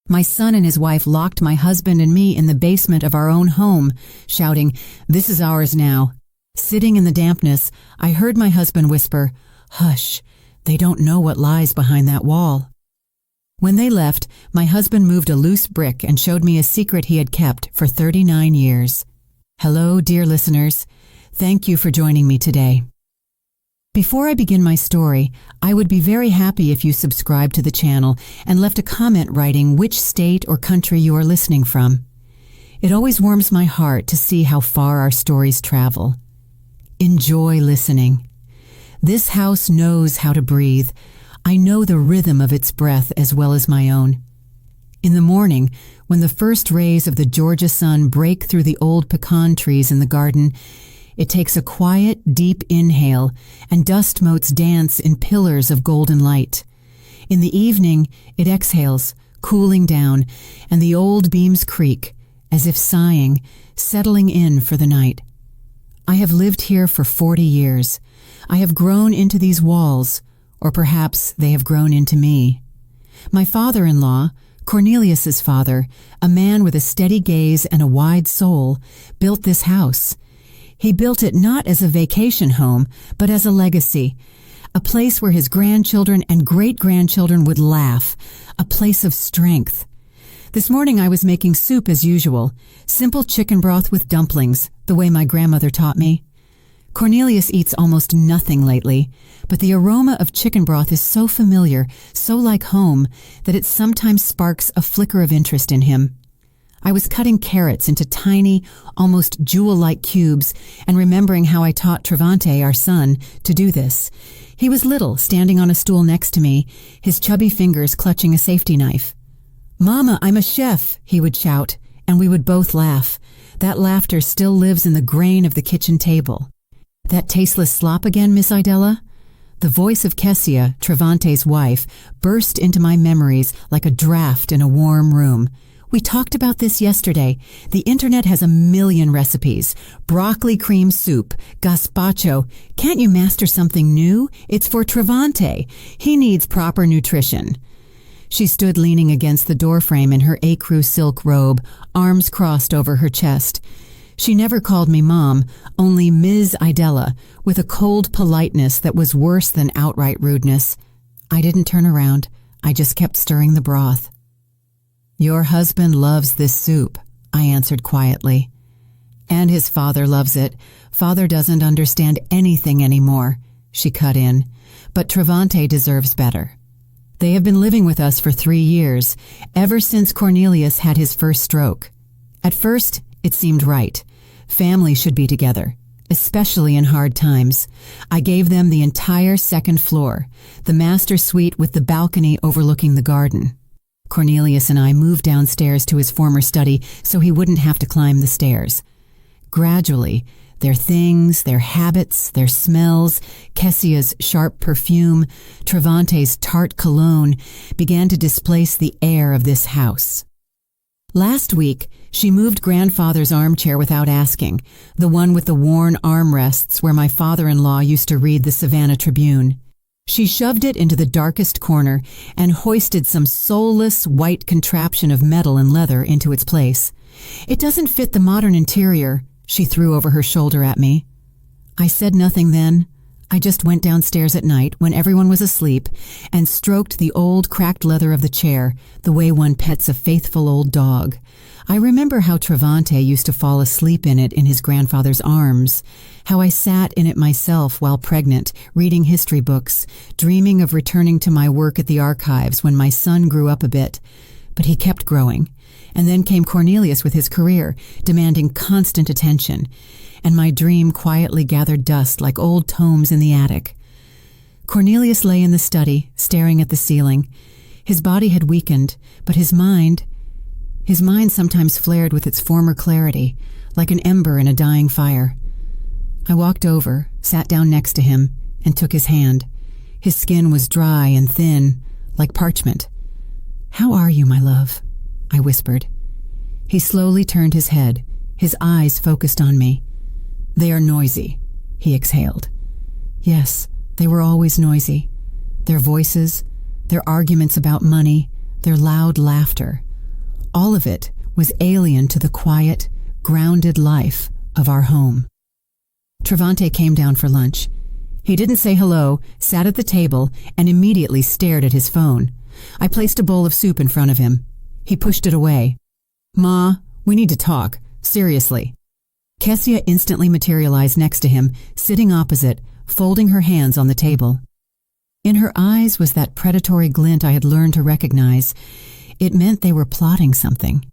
My son and his wife locked my husband and me in the basement of our own home, shouting, "This is ours now." Sitting in the dampness, I heard my husband whisper, "Hush, they don't know what lies behind that wall." When they left, my husband moved a loose brick and showed me a secret he had kept for 39 years. Hello, dear listeners. Thank you for joining me today. Before I begin my story, I would be very happy if you subscribed to the channel and left a comment writing which state or country you are listening from. It always warms my heart to see how far our stories travel. Enjoy listening. This house knows how to breathe. I know the rhythm of its breath as well as my own. In the morning, when the first rays of the Georgia sun break through the old pecan trees in the garden, it takes a quiet, deep inhale, and dust motes dance in pillars of golden light. In the evening, it exhales, cooling down, and the old beams creak, as if sighing, settling in for the night. I have lived here for 40 years. I have grown into these walls, or perhaps they have grown into me. My father-in-law, Cornelius's father, a man with a steady gaze and a wide soul, built this house. He built it not as a vacation home, but as a legacy, a place where his grandchildren and great-grandchildren would laugh, a place of strength. This morning I was making soup as usual, simple chicken broth with dumplings, the way my grandmother taught me. Cornelius eats almost nothing lately, but the aroma of chicken broth is so familiar, so like home, that it sometimes sparks a flicker of interest in him. I was cutting carrots into tiny, almost jewel-like cubes and remembering how I taught Travante, our son, to do this. He was little, standing on a stool next to me, his chubby fingers clutching a safety knife. "Mama, I'm a chef," he would shout, and we would both laugh. That laughter still lives in the grain of the kitchen table. "That tasteless slop again, Miss Idella?" The voice of Kessia, Travante's wife, burst into my memories like a draft in a warm room. "We talked about this yesterday. The internet has a million recipes. Broccoli cream soup, gazpacho. Can't you master something new? It's for Travante. He needs proper nutrition." She stood leaning against the doorframe in her ecru silk robe, arms crossed over her chest. She never called me Mom, only Ms. Idella, with a cold politeness that was worse than outright rudeness. I didn't turn around. I just kept stirring the broth. "Your husband loves this soup," I answered quietly. "And his father loves it. Father doesn't understand anything anymore," she cut in. "But Travante deserves better. They have been living with us for 3 years, ever since Cornelius had his first stroke. At first, it seemed right. Family should be together, especially in hard times. I gave them the entire second floor, the master suite with the balcony overlooking the garden. Cornelius and I moved downstairs to his former study so he wouldn't have to climb the stairs. Gradually, their things, their habits, their smells, Kessia's sharp perfume, Travante's tart cologne began to displace the air of this house. Last week, she moved grandfather's armchair without asking, the one with the worn armrests where my father-in-law used to read the Savannah Tribune. She shoved it into the darkest corner and hoisted some soulless white contraption of metal and leather into its place. "It doesn't fit the modern interior," she threw over her shoulder at me. I said nothing then. I just went downstairs at night when everyone was asleep and stroked the old cracked leather of the chair the way one pets a faithful old dog. I remember how Travante used to fall asleep in it in his grandfather's arms, how I sat in it myself while pregnant, reading history books, dreaming of returning to my work at the archives when my son grew up a bit. But he kept growing. And then came Cornelius with his career, demanding constant attention, and my dream quietly gathered dust like old tomes in the attic. Cornelius lay in the study, staring at the ceiling. His body had weakened, but his mind sometimes flared with its former clarity, like an ember in a dying fire. I walked over, sat down next to him, and took his hand. His skin was dry and thin, like parchment. "How are you, my love?" I whispered. He slowly turned his head, his eyes focused on me. "They are noisy," he exhaled. Yes, they were always noisy. Their voices, their arguments about money, their loud laughter, All of it was alien to the quiet, grounded life of our home. Travante came down for lunch. He didn't say hello, sat at the table, and immediately stared at his phone. I placed a bowl of soup in front of him. He pushed it away. "Ma, we need to talk. Seriously." Kessia instantly materialized next to him, sitting opposite, folding her hands on the table. In her eyes was that predatory glint I had learned to recognize. It meant they were plotting something.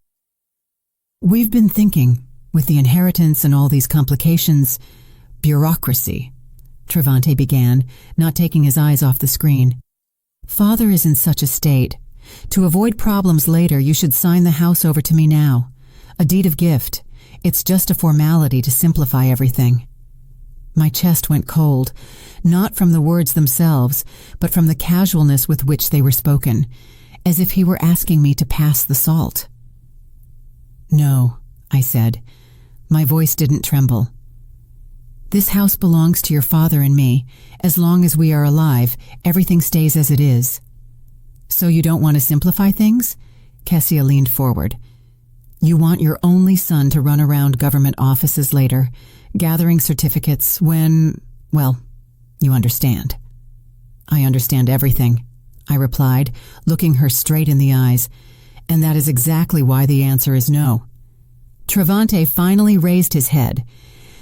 "We've been thinking, with the inheritance and all these complications, bureaucracy," Travante began, not taking his eyes off the screen. "Father is in such a state. To avoid problems later, you should sign the house over to me now. A deed of gift. It's just a formality to simplify everything." My chest went cold, not from the words themselves, but from the casualness with which they were spoken, as if he were asking me to pass the salt. "No," I said. My voice didn't tremble. "This house belongs to your father and me. As long as we are alive, everything stays as it is." "So you don't want to simplify things?" Kessia leaned forward. "You want your only son to run around government offices later, gathering certificates when, well, you understand." "I understand everything," I replied, looking her straight in the eyes, "and that is exactly why the answer is no." Travante finally raised his head.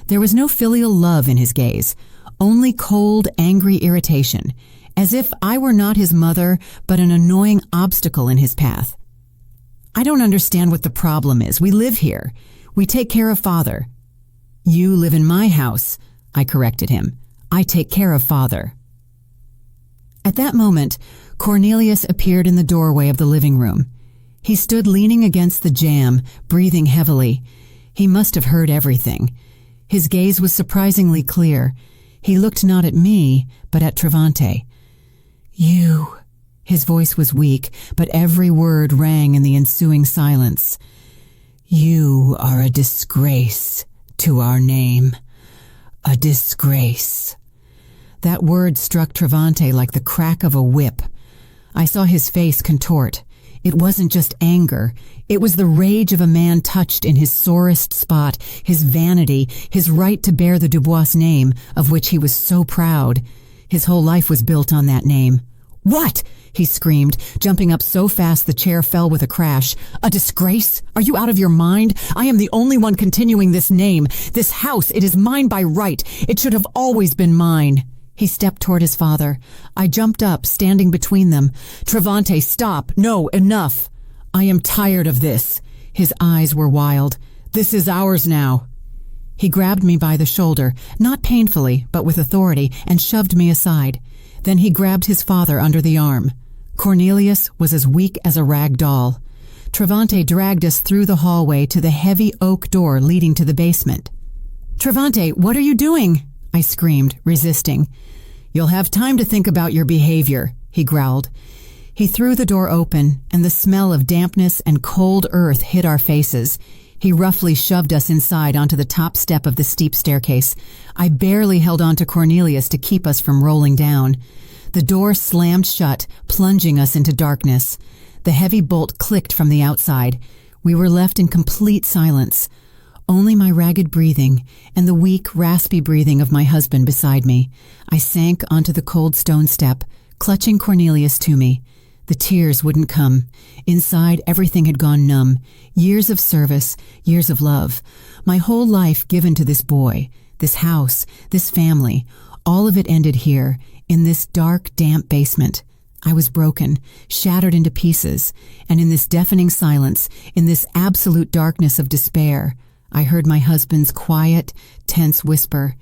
There was no filial love in his gaze, only cold, angry irritation, as if I were not his mother, but an annoying obstacle in his path. "I don't understand what the problem is. We live here. We take care of Father." "You live in my house," I corrected him. "I take care of Father." At that moment, Cornelius appeared in the doorway of the living room. He stood leaning against the jamb, breathing heavily. He must have heard everything. His gaze was surprisingly clear. He looked not at me, but at Travante. "You..." His voice was weak, but every word rang in the ensuing silence. "You are a disgrace to our name. A disgrace." That word struck Travante like the crack of a whip. I saw his face contort. It wasn't just anger. It was the rage of a man touched in his sorest spot, his vanity, his right to bear the Dubois name, of which he was so proud. His whole life was built on that name. "What?" he screamed, jumping up so fast the chair fell with a crash. "A disgrace? Are you out of your mind? I am the only one continuing this name. This house, it is mine by right. It should have always been mine." He stepped toward his father. I jumped up, standing between them. "Travante, stop! No, enough! I am tired of this." His eyes were wild. "This is ours now." He grabbed me by the shoulder, not painfully, but with authority, and shoved me aside. Then he grabbed his father under the arm. Cornelius was as weak as a rag doll. Travante dragged us through the hallway to the heavy oak door leading to the basement. "Travante, what are you doing?" I screamed, resisting. "You'll have time to think about your behavior," he growled. He threw the door open, and the smell of dampness and cold earth hit our faces. He roughly shoved us inside onto the top step of the steep staircase. I barely held on to Cornelius to keep us from rolling down. The door slammed shut, plunging us into darkness. The heavy bolt clicked from the outside. We were left in complete silence. Only my ragged breathing and the weak, raspy breathing of my husband beside me. I sank onto the cold stone step, clutching Cornelius to me. The tears wouldn't come. Inside, everything had gone numb. Years of service, years of love. My whole life given to this boy, this house, this family. All of it ended here, in this dark, damp basement. I was broken, shattered into pieces, and in this deafening silence, in this absolute darkness of despair, I heard my husband's quiet, tense whisper.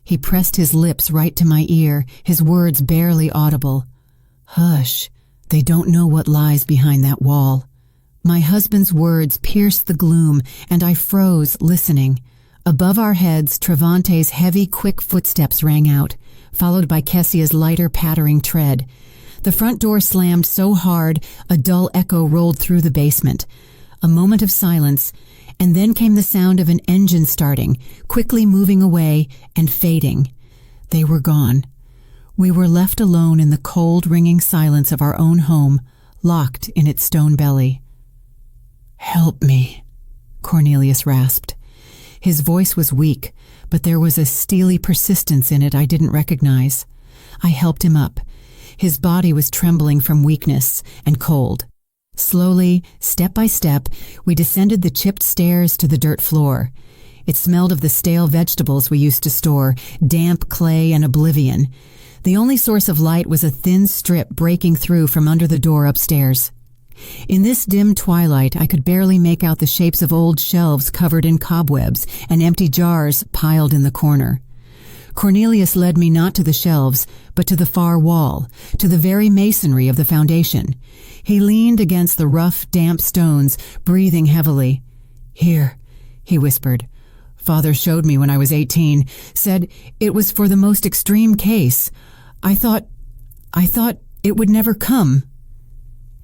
He pressed his lips right to my ear, his words barely audible. "Hush, they don't know what lies behind that wall." My husband's words pierced the gloom, and I froze, listening. Above our heads, Travante's heavy, quick footsteps rang out, followed by Kessia's lighter, pattering tread. The front door slammed so hard, a dull echo rolled through the basement. A moment of silence, and then came the sound of an engine starting, quickly moving away and fading. They were gone. We were left alone in the cold, ringing silence of our own home, locked in its stone belly. "Help me," Cornelius rasped. His voice was weak, but there was a steely persistence in it I didn't recognize. I helped him up. His body was trembling from weakness and cold. Slowly, step by step, we descended the chipped stairs to the dirt floor. It smelled of the stale vegetables we used to store, damp clay and oblivion. The only source of light was a thin strip breaking through from under the door upstairs. In this dim twilight, I could barely make out the shapes of old shelves covered in cobwebs and empty jars piled in the corner. Cornelius led me not to the shelves, but to the far wall, to the very masonry of the foundation. He leaned against the rough, damp stones, breathing heavily. "Here," he whispered. "Father showed me when I was 18, said it was for the most extreme case. I thought it would never come."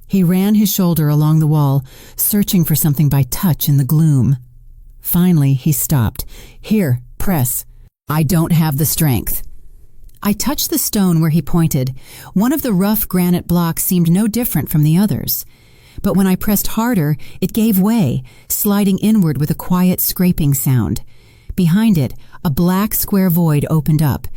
He ran his shoulder along the wall, searching for something by touch in the gloom. Finally, he stopped. "Here, press. I don't have the strength." I touched the stone where he pointed. One of the rough granite blocks seemed no different from the others. But when I pressed harder, it gave way, sliding inward with a quiet scraping sound. Behind it, a black square void opened up.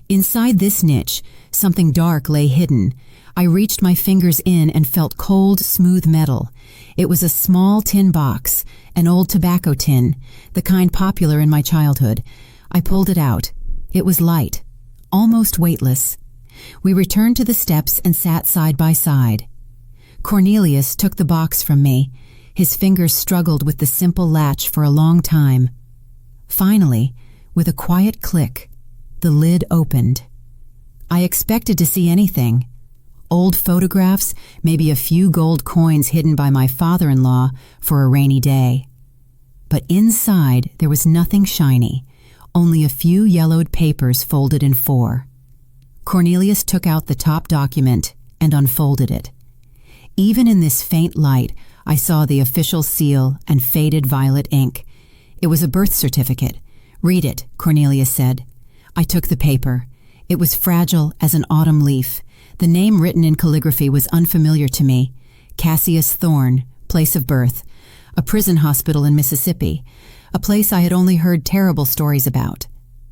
Inside this niche, something dark lay hidden. I reached my fingers in and felt cold, smooth metal. It was a small tin box, an old tobacco tin, the kind popular in my childhood. I pulled it out. It was light, almost weightless. We returned to the steps and sat side by side. Cornelius took the box from me. His fingers struggled with the simple latch for a long time. Finally, with a quiet click, the lid opened. I expected to see anything. Old photographs, maybe a few gold coins hidden by my father-in-law for a rainy day. But inside there was nothing shiny, only a few yellowed papers folded in four. Cornelius took out the top document and unfolded it. Even in this faint light, I saw the official seal and faded violet ink. It was a birth certificate. "Read it," Cornelius said. I took the paper. It was fragile as an autumn leaf. The name written in calligraphy was unfamiliar to me. Cassius Thorne, place of birth. A prison hospital in Mississippi. A place I had only heard terrible stories about.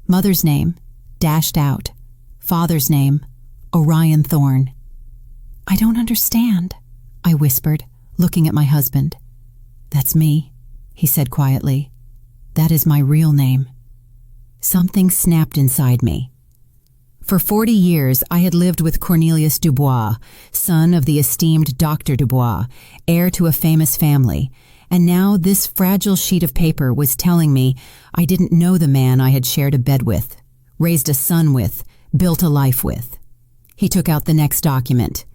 Mother's name, dashed out. Father's name, Orion Thorne. "I don't understand," I whispered, looking at my husband. "That's me," he said quietly. "That is my real name." Something snapped inside me. For 40 years, I had lived with Cornelius Dubois, son of the esteemed Dr. Dubois, heir to a famous family, and now this fragile sheet of paper was telling me I didn't know the man I had shared a bed with, raised a son with, built a life with. He took out the next document.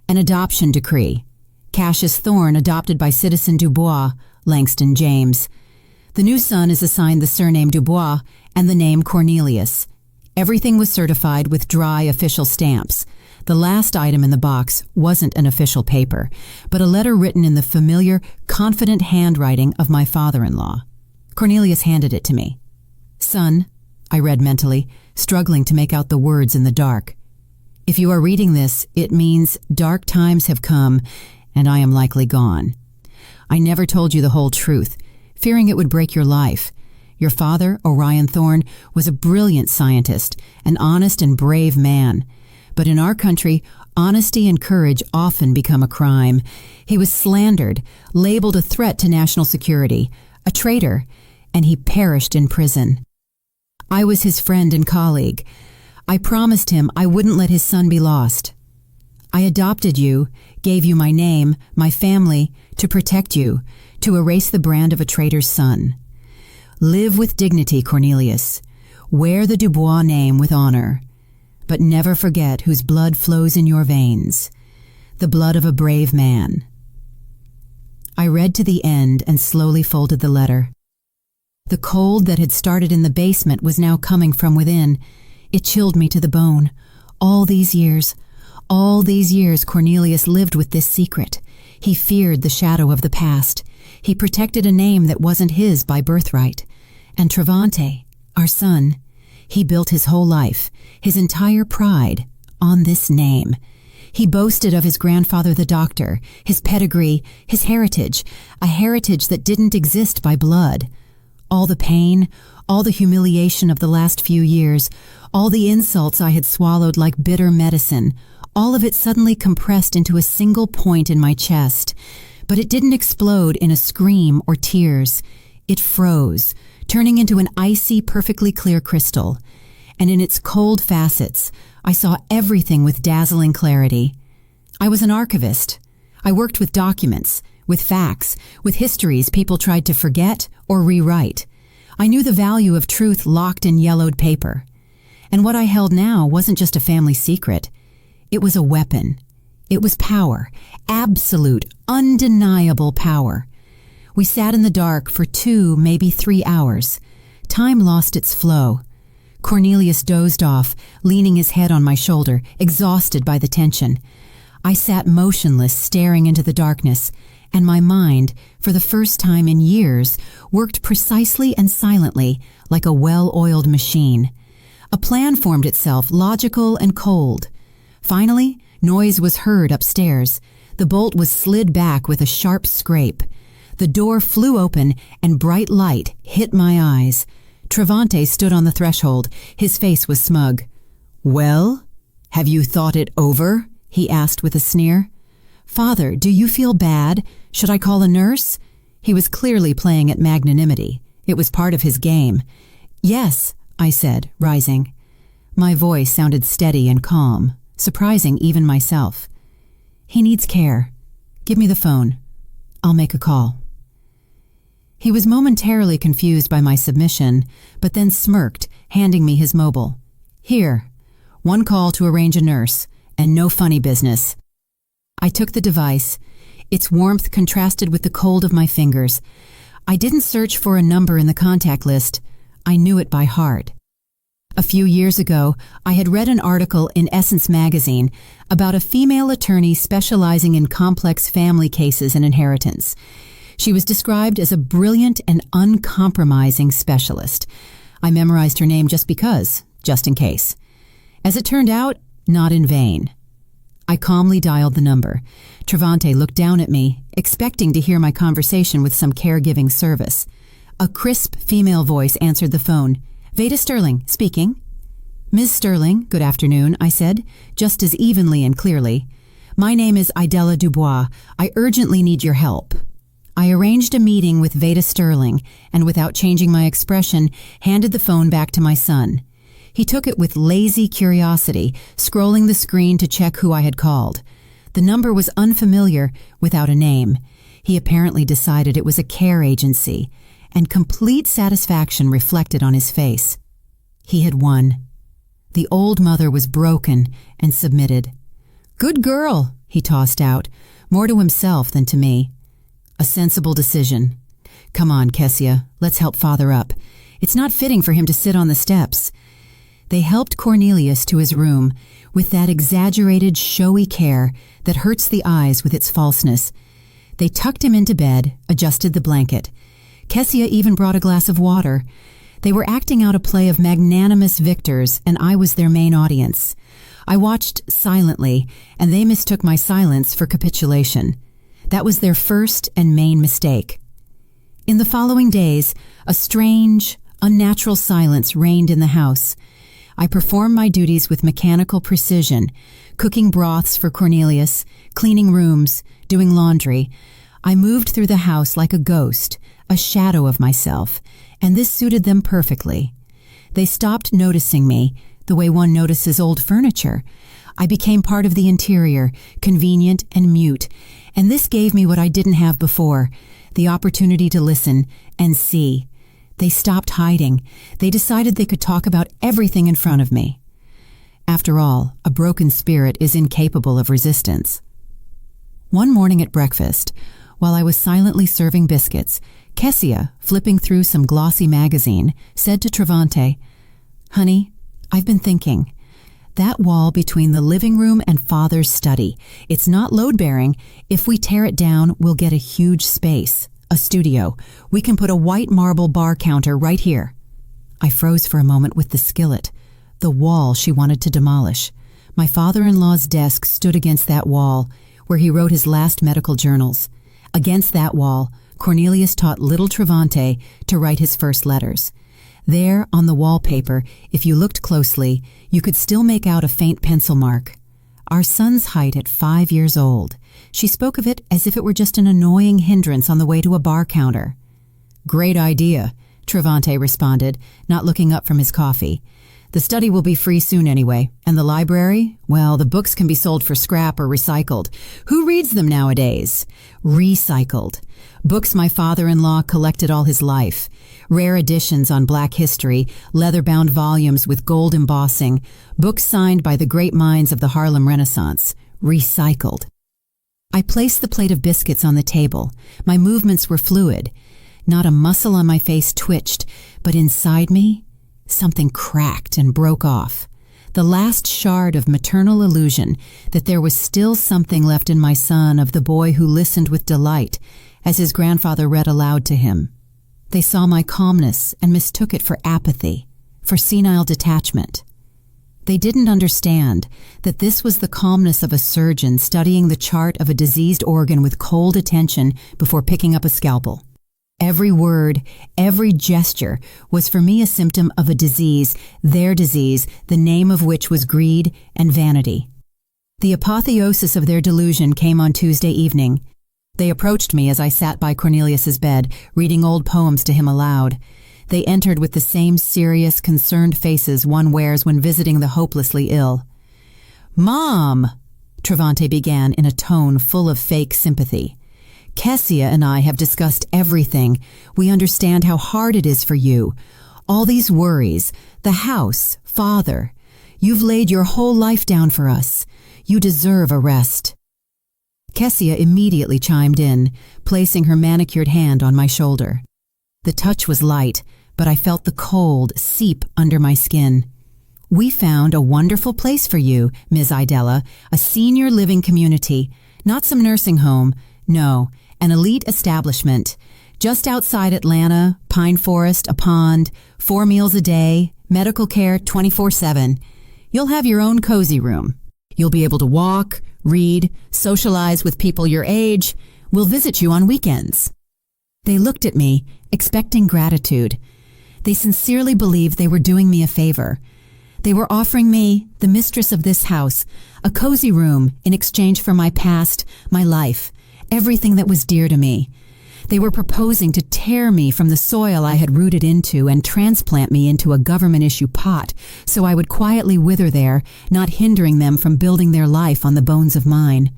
An adoption decree. Cassius Thorne adopted by citizen Dubois, Langston James. The new son is assigned the surname Dubois and the name Cornelius. Everything was certified with dry official stamps. The last item in the box wasn't an official paper, but a letter written in the familiar, confident handwriting of my father-in-law. Cornelius handed it to me. "Son," I read mentally, struggling to make out the words in the dark. "If you are reading this, it means dark times have come, and I am likely gone. I never told you the whole truth, fearing it would break your life. Your father, Orion Thorne, was a brilliant scientist, an honest and brave man. But in our country, honesty and courage often become a crime. He was slandered, labeled a threat to national security, a traitor, and he perished in prison. I was his friend and colleague. I promised him I wouldn't let his son be lost. I adopted you, gave you my name, my family, to protect you, to erase the brand of a traitor's son. Live with dignity, Cornelius. Wear the Dubois name with honor. But never forget whose blood flows in your veins. The blood of a brave man." I read to the end and slowly folded the letter. The cold that had started in the basement was now coming from within. It chilled me to the bone. All these years Cornelius lived with this secret. He feared the shadow of the past. He protected a name that wasn't his by birthright. And Travante, our son, he built his whole life, his entire pride, on this name. He boasted of his grandfather the doctor, his pedigree, his heritage, a heritage that didn't exist by blood. All the pain, all the humiliation of the last few years, all the insults I had swallowed like bitter medicine, all of it suddenly compressed into a single point in my chest. But it didn't explode in a scream or tears. It froze, turning into an icy, perfectly clear crystal. And in its cold facets, I saw everything with dazzling clarity. I was an archivist. I worked with documents, with facts, with histories people tried to forget or rewrite. I knew the value of truth locked in yellowed paper. And what I held now wasn't just a family secret. It was a weapon. It was power, absolute, undeniable power. We sat in the dark for 2, maybe 3 hours. Time lost its flow. Cornelius dozed off, leaning his head on my shoulder, exhausted by the tension. I sat motionless, staring into the darkness, and my mind, for the first time in years, worked precisely and silently, like a well-oiled machine. A plan formed itself, logical and cold. Finally, noise was heard upstairs. The bolt was slid back with a sharp scrape. The door flew open, and bright light hit my eyes. Travante stood on the threshold. His face was smug. "Well, have you thought it over?" he asked with a sneer. "Father, do you feel bad? Should I call a nurse?" He was clearly playing at magnanimity. It was part of his game. "Yes," I said, rising. My voice sounded steady and calm, surprising even myself. "He needs care. Give me the phone. I'll make a call." He was momentarily confused by my submission, but then smirked, handing me his mobile. "Here, 1 call to arrange a nurse, and no funny business." I took the device. Its warmth contrasted with the cold of my fingers. I didn't search for a number in the contact list. I knew it by heart. A few years ago, I had read an article in Essence magazine about a female attorney specializing in complex family cases and inheritance. She was described as a brilliant and uncompromising specialist. I memorized her name just in case. As it turned out, not in vain. I calmly dialed the number. Travante looked down at me, expecting to hear my conversation with some caregiving service. A crisp female voice answered the phone. "Veda Sterling, speaking." "Ms. Sterling, good afternoon," I said, just as evenly and clearly. "My name is Idella Dubois. I urgently need your help." I arranged a meeting with Veda Sterling, and without changing my expression, handed the phone back to my son. He took it with lazy curiosity, scrolling the screen to check who I had called. The number was unfamiliar, without a name. He apparently decided it was a care agency, and complete satisfaction reflected on his face. He had won. The old mother was broken and submitted. "Good girl," he tossed out, more to himself than to me. "A sensible decision. Come on, Kessia, let's help Father up. It's not fitting for him to sit on the steps." They helped Cornelius to his room with that exaggerated, showy care that hurts the eyes with its falseness. They tucked him into bed, adjusted the blanket. Kessia even brought a glass of water. They were acting out a play of magnanimous victors, and I was their main audience. I watched silently, and they mistook my silence for capitulation. That was their first and main mistake. In the following days, a strange, unnatural silence reigned in the house. I performed my duties with mechanical precision, cooking broths for Cornelius, cleaning rooms, doing laundry. I moved through the house like a ghost, a shadow of myself, and this suited them perfectly. They stopped noticing me, the way one notices old furniture. I became part of the interior, convenient and mute, and this gave me what I didn't have before, the opportunity to listen and see. They stopped hiding. They decided they could talk about everything in front of me. After all, a broken spirit is incapable of resistance. One morning at breakfast, while I was silently serving biscuits, Kessia, flipping through some glossy magazine, said to Travante, "Honey, I've been thinking. That wall between the living room and Father's study, it's not load-bearing. If we tear it down, we'll get a huge space, a studio. We can put a white marble bar counter right here." I froze for a moment with the skillet, the wall she wanted to demolish. My father-in-law's desk stood against that wall where he wrote his last medical journals. Against that wall, Cornelius taught little Travante to write his first letters. There, on the wallpaper, if you looked closely, you could still make out a faint pencil mark. Our son's height at 5 years old. She spoke of it as if it were just an annoying hindrance on the way to a bar counter. "Great idea," Travante responded, not looking up from his coffee. "The study will be free soon anyway, and the library? Well, the books can be sold for scrap or recycled. Who reads them nowadays? Recycled. Books my father-in-law collected all his life. Rare editions on Black history, leather-bound volumes with gold embossing, books signed by the great minds of the Harlem Renaissance. Recycled." I placed the plate of biscuits on the table. My movements were fluid. Not a muscle on my face twitched, but inside me, something cracked and broke off. The last shard of maternal illusion that there was still something left in my son of the boy who listened with delight as his grandfather read aloud to him. They saw my calmness and mistook it for apathy, for senile detachment. They didn't understand that this was the calmness of a surgeon studying the chart of a diseased organ with cold attention before picking up a scalpel. Every word, every gesture was for me a symptom of a disease, their disease, the name of which was greed and vanity. The apotheosis of their delusion came on Tuesday evening. They approached me as I sat by Cornelius's bed, reading old poems to him aloud. They entered with the same serious, concerned faces one wears when visiting the hopelessly ill. "Mom," Travante began in a tone full of fake sympathy. "Kessia and I have discussed everything. We understand how hard it is for you. All these worries, the house, father. You've laid your whole life down for us. You deserve a rest." Kessia immediately chimed in, placing her manicured hand on my shoulder. The touch was light, but I felt the cold seep under my skin. "We found a wonderful place for you, Ms. Idella, a senior living community, not some nursing home. No, an elite establishment. Just outside Atlanta, pine forest, a pond, 4 meals a day, medical care 24/7. You'll have your own cozy room. You'll be able to walk, read, socialize with people your age. We'll visit you on weekends." They looked at me, expecting gratitude. They sincerely believed they were doing me a favor. They were offering me, the mistress of this house, a cozy room in exchange for my past, my life, everything that was dear to me. They were proposing to tear me from the soil I had rooted into and transplant me into a government-issue pot so I would quietly wither there, not hindering them from building their life on the bones of mine.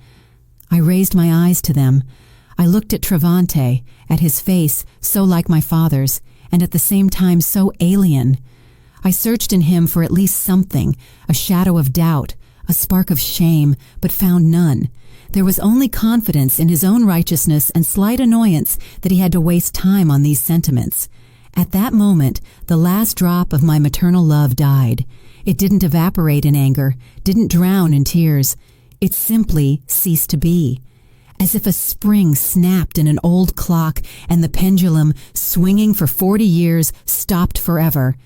I raised my eyes to them. I looked at Travante, at his face so like my father's, and at the same time so alien. I searched in him for at least something, a shadow of doubt, a spark of shame, but found none. There was only confidence in his own righteousness and slight annoyance that he had to waste time on these sentiments. At that moment, the last drop of my maternal love died. It didn't evaporate in anger, didn't drown in tears. It simply ceased to be. As if a spring snapped in an old clock and the pendulum, swinging for 40 years, stopped forever.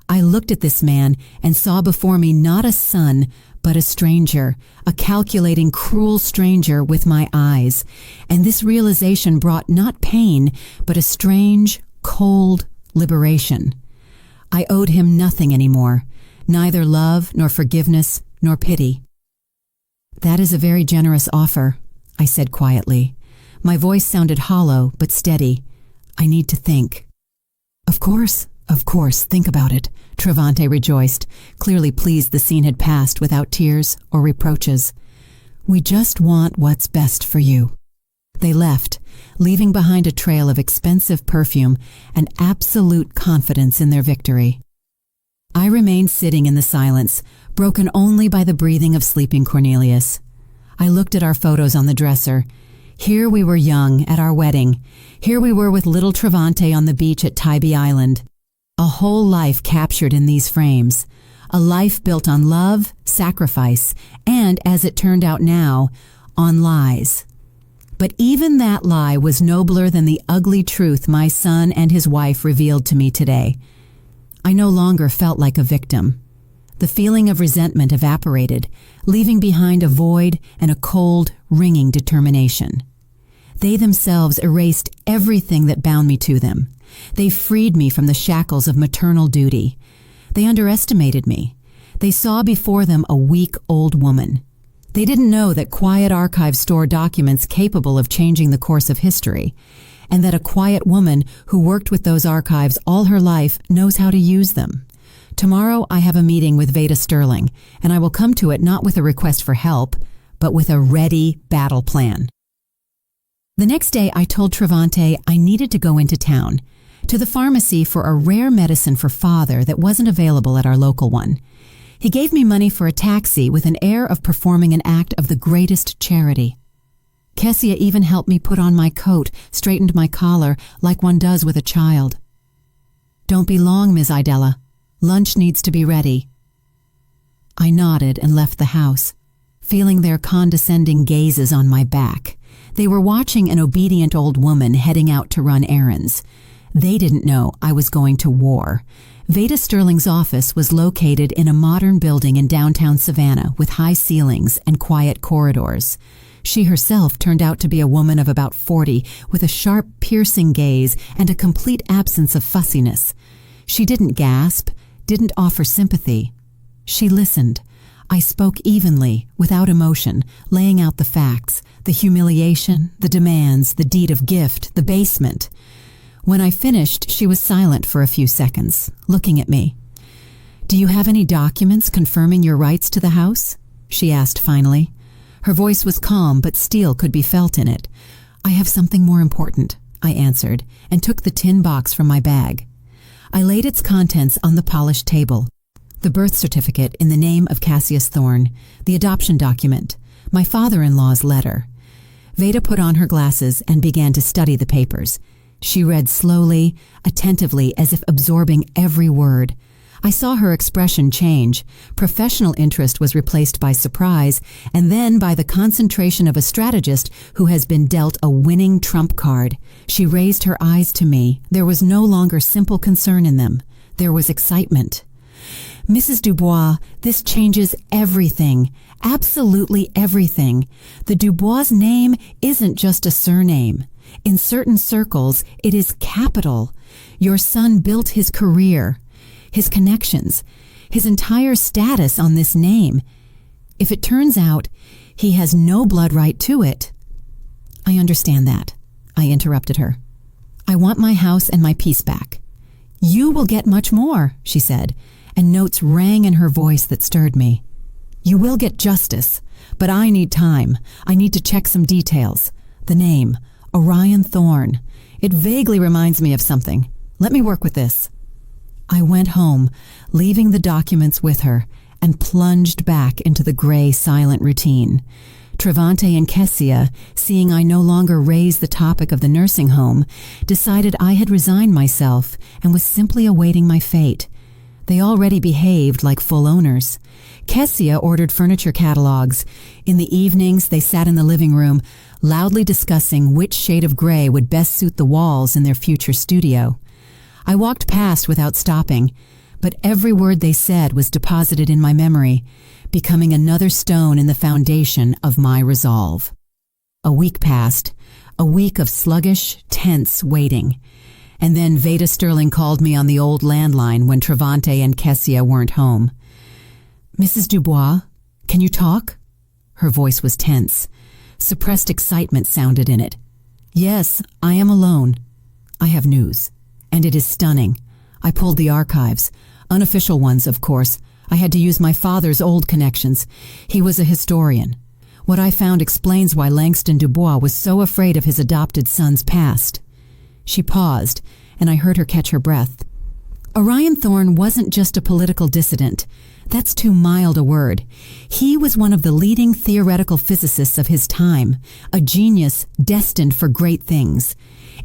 I looked at this man and saw before me not a son, but a stranger, a calculating, cruel stranger with my eyes. And this realization brought not pain, but a strange, cold liberation. I owed him nothing anymore, neither love nor forgiveness nor pity. "That is a very generous offer," I said quietly. My voice sounded hollow but steady. "I need to think." Of course, think about it," Travante rejoiced, clearly pleased the scene had passed without tears or reproaches. "We just want what's best for you." They left, leaving behind a trail of expensive perfume and absolute confidence in their victory. I remained sitting in the silence, broken only by the breathing of sleeping Cornelius. I looked at our photos on the dresser. Here we were young, at our wedding. Here we were with little Travante on the beach at Tybee Island. A whole life captured in these frames. A life built on love, sacrifice, and, as it turned out now, on lies. But even that lie was nobler than the ugly truth my son and his wife revealed to me today. I no longer felt like a victim. The feeling of resentment evaporated, leaving behind a void and a cold, ringing determination. They themselves erased everything that bound me to them. They freed me from the shackles of maternal duty. They underestimated me. They saw before them a weak old woman. They didn't know that quiet archives store documents capable of changing the course of history, and that a quiet woman who worked with those archives all her life knows how to use them. Tomorrow I have a meeting with Veda Sterling, and I will come to it not with a request for help, but with a ready battle plan. The next day I told Travante I needed to go into town, to the pharmacy for a rare medicine for father that wasn't available at our local one. He gave me money for a taxi with an air of performing an act of the greatest charity. Kessia even helped me put on my coat, straightened my collar like one does with a child. "Don't be long, Ms. Idella. Lunch needs to be ready." I nodded and left the house, feeling their condescending gazes on my back. They were watching an obedient old woman heading out to run errands. They didn't know I was going to war. Veda Sterling's office was located in a modern building in downtown Savannah with high ceilings and quiet corridors. She herself turned out to be a woman of about 40 with a sharp, piercing gaze and a complete absence of fussiness. She didn't gasp, didn't offer sympathy. She listened. I spoke evenly, without emotion, laying out the facts, the humiliation, the demands, the deed of gift, the basement. When I finished, she was silent for a few seconds, looking at me. "Do you have any documents confirming your rights to the house?" she asked finally. Her voice was calm, but steel could be felt in it. "I have something more important," I answered, and took the tin box from my bag. I laid its contents on the polished table. The birth certificate in the name of Cassius Thorne, the adoption document, my father-in-law's letter. Veda put on her glasses and began to study the papers. She read slowly, attentively, as if absorbing every word. I saw her expression change. Professional interest was replaced by surprise, and then by the concentration of a strategist who has been dealt a winning trump card. She raised her eyes to me. There was no longer simple concern in them. There was excitement. "Mrs. Dubois, this changes everything. Absolutely everything. The Dubois name isn't just a surname. In certain circles, it is capital. Your son built his career, his connections, his entire status on this name. If it turns out he has no blood right to it—" "I understand that," I interrupted her. "I want my house and my peace back." "You will get much more," she said, and notes rang in her voice that stirred me. "You will get justice, but I need time. I need to check some details. The name, Orion Thorne. It vaguely reminds me of something. Let me work with this." I went home, leaving the documents with her, and plunged back into the gray, silent routine. Travante and Kessia, seeing I no longer raised the topic of the nursing home, decided I had resigned myself and was simply awaiting my fate. They already behaved like full owners. Kessia ordered furniture catalogs. In the evenings, they sat in the living room, loudly discussing which shade of gray would best suit the walls in their future studio. I walked past without stopping, but every word they said was deposited in my memory, becoming another stone in the foundation of my resolve. A week passed, a week of sluggish, tense waiting. And then Veda Sterling called me on the old landline when Travante and Kessia weren't home. "Mrs. Dubois, can you talk?" Her voice was tense. Suppressed excitement sounded in it. "Yes, I am alone. I have news, and it is stunning. I pulled the archives, unofficial ones, of course. I had to use my father's old connections. He was a historian. What I found explains why Langston Dubois was so afraid of his adopted son's past." She paused, and I heard her catch her breath. Orion Thorne wasn't just a political dissident. That's too mild a word. He was one of the leading theoretical physicists of his time, a genius destined for great things.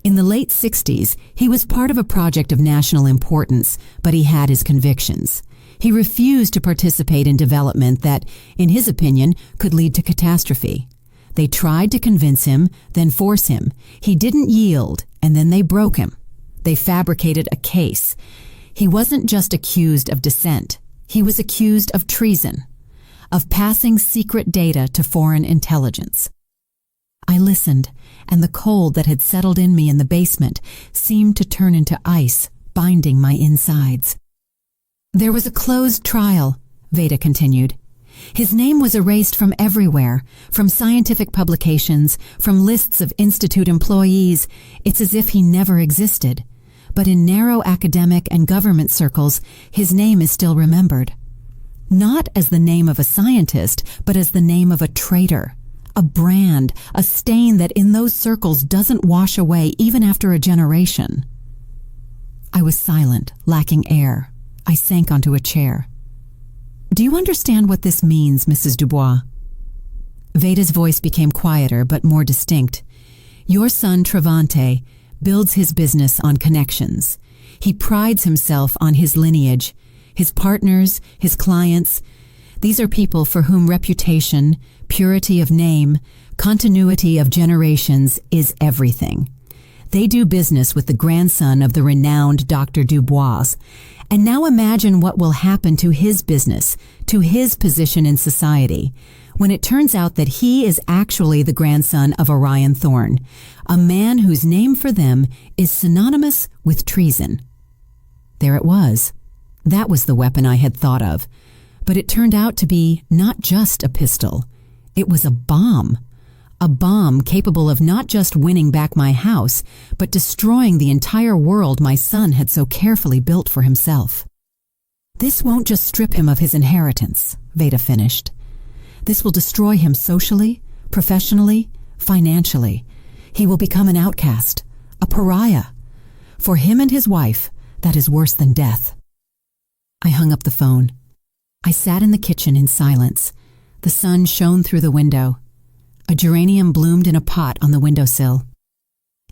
In the late 60s, he was part of a project of national importance, but he had his convictions. He refused to participate in development that, in his opinion, could lead to catastrophe. They tried to convince him, then force him. He didn't yield, and then they broke him. They fabricated a case. He wasn't just accused of dissent. He was accused of treason, of passing secret data to foreign intelligence. I listened, and the cold that had settled in me in the basement seemed to turn into ice, binding my insides. There was a closed trial, Veda continued. His name was erased from everywhere, from scientific publications, from lists of institute employees. It's as if he never existed. But in narrow academic and government circles, his name is still remembered. Not as the name of a scientist, but as the name of a traitor, a brand, a stain that in those circles doesn't wash away even after a generation. I was silent, lacking air. I sank onto a chair. Do you understand what this means, Mrs. Dubois? Veda's voice became quieter but more distinct. Your son, Travante, builds his business on connections. He prides himself on his lineage, his partners, his clients. These are people for whom reputation, purity of name, continuity of generations is everything. They do business with the grandson of the renowned Dr. Dubois. And now imagine what will happen to his business, to his position in society, when it turns out that he is actually the grandson of Orion Thorne, a man whose name for them is synonymous with treason. There it was. That was the weapon I had thought of. But it turned out to be not just a pistol. It was a bomb capable of not just winning back my house, but destroying the entire world my son had so carefully built for himself. This won't just strip him of his inheritance, Veda finished. This will destroy him socially, professionally, financially. He will become an outcast, a pariah. For him and his wife, that is worse than death. I hung up the phone. I sat in the kitchen in silence. The sun shone through the window. A geranium bloomed in a pot on the windowsill.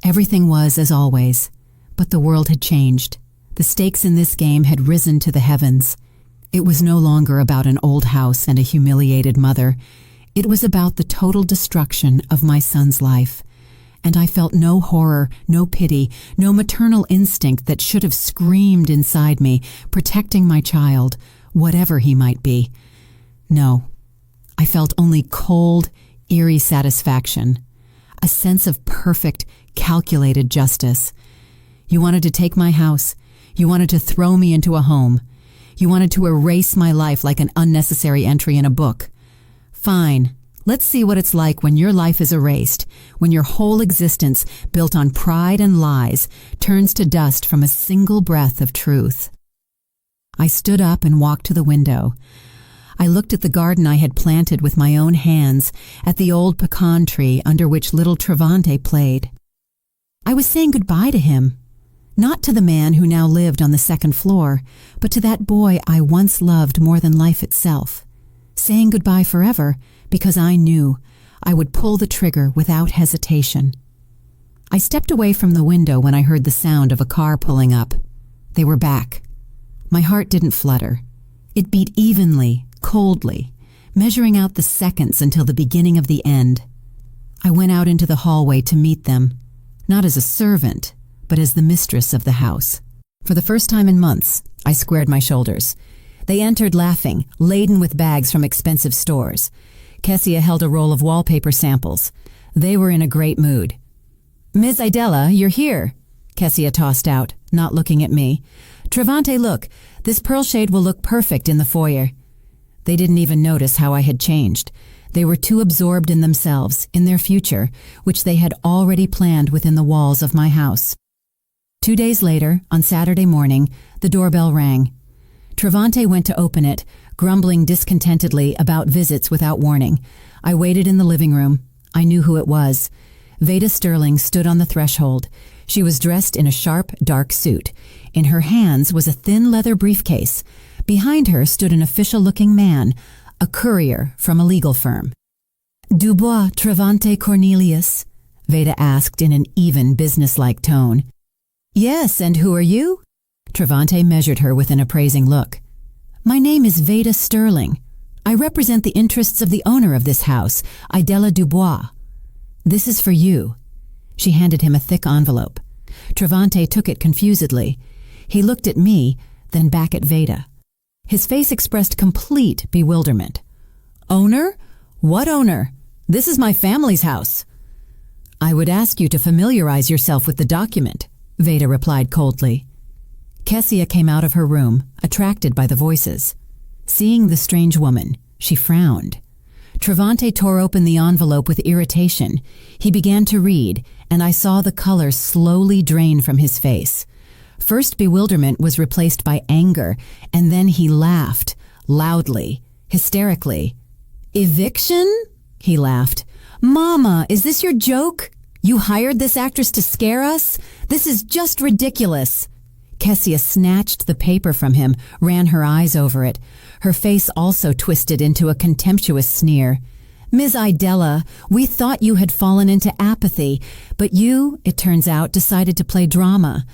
Everything was as always, but the world had changed. The stakes in this game had risen to the heavens. It was no longer about an old house and a humiliated mother. It was about the total destruction of my son's life. And I felt no horror, no pity, no maternal instinct that should have screamed inside me, protecting my child, whatever he might be. No, I felt only cold, eerie satisfaction, a sense of perfect, calculated justice. You wanted to take my house. You wanted to throw me into a home. You wanted to erase my life like an unnecessary entry in a book. Fine. Let's see what it's like when your life is erased, when your whole existence, built on pride and lies, turns to dust from a single breath of truth. I stood up and walked to the window. I looked at the garden I had planted with my own hands, at the old pecan tree under which little Travante played. I was saying goodbye to him, not to the man who now lived on the second floor, but to that boy I once loved more than life itself. Saying goodbye forever, because I knew I would pull the trigger without hesitation. I stepped away from the window when I heard the sound of a car pulling up. They were back. My heart didn't flutter. It beat evenly, coldly, measuring out the seconds until the beginning of the end. I went out into the hallway to meet them, not as a servant, but as the mistress of the house. For the first time in months, I squared my shoulders. They entered laughing, laden with bags from expensive stores. Kessia held a roll of wallpaper samples. They were in a great mood. Ms. Idella, you're here, Kessia tossed out, not looking at me. Travante, look, this pearl shade will look perfect in the foyer. They didn't even notice how I had changed. They were too absorbed in themselves, in their future, which they had already planned within the walls of my house. 2 days later, on Saturday morning, the doorbell rang. Travante went to open it, grumbling discontentedly about visits without warning. I waited in the living room. I knew who it was. Veda Sterling stood on the threshold. She was dressed in a sharp, dark suit. In her hands was a thin leather briefcase. Behind her stood an official-looking man, a courier from a legal firm. Dubois Travante Cornelius? Veda asked in an even, businesslike tone. Yes, and who are you? Travante measured her with an appraising look. My name is Veda Sterling. I represent the interests of the owner of this house, Idella Dubois. This is for you. She handed him a thick envelope. Travante took it confusedly. He looked at me, then back at Veda. His face expressed complete bewilderment. Owner? What owner? This is my family's house. I would ask you to familiarize yourself with the document, Veda replied coldly. Kessia came out of her room, attracted by the voices. Seeing the strange woman, she frowned. Travante tore open the envelope with irritation. He began to read, and I saw the color slowly drain from his face. First bewilderment was replaced by anger, and then he laughed, loudly, hysterically. Eviction? He laughed. Mama, is this your joke? You hired this actress to scare us? This is just ridiculous. Kessia snatched the paper from him, ran her eyes over it. Her face also twisted into a contemptuous sneer. Ms. Idella, we thought you had fallen into apathy, but you, it turns out, decided to play drama.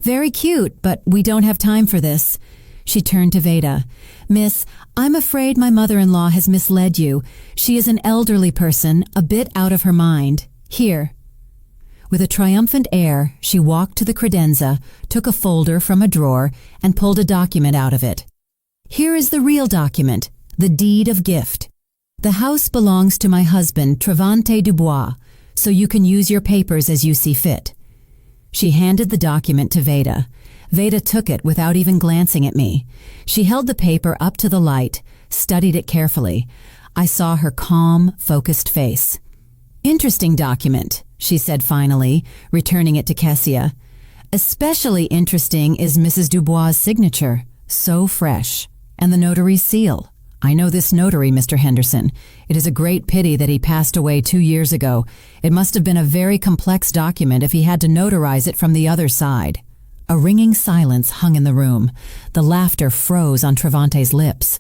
Very cute, but we don't have time for this. She turned to Veda. Miss, I'm afraid my mother-in-law has misled you. She is an elderly person, a bit out of her mind. Here. With a triumphant air, she walked to the credenza, took a folder from a drawer, and pulled a document out of it. Here is the real document, the deed of gift. The house belongs to my husband, Travante Dubois, so you can use your papers as you see fit. She handed the document to Veda. Veda took it without even glancing at me. She held the paper up to the light, studied it carefully. I saw her calm, focused face. Interesting document, she said finally, returning it to Kessia. Especially interesting is Mrs. Dubois' signature, so fresh, and the notary's seal. I know this notary, Mr. Henderson. It is a great pity that he passed away 2 years ago. It must have been a very complex document if he had to notarize it from the other side. A ringing silence hung in the room. The laughter froze on Travante's lips.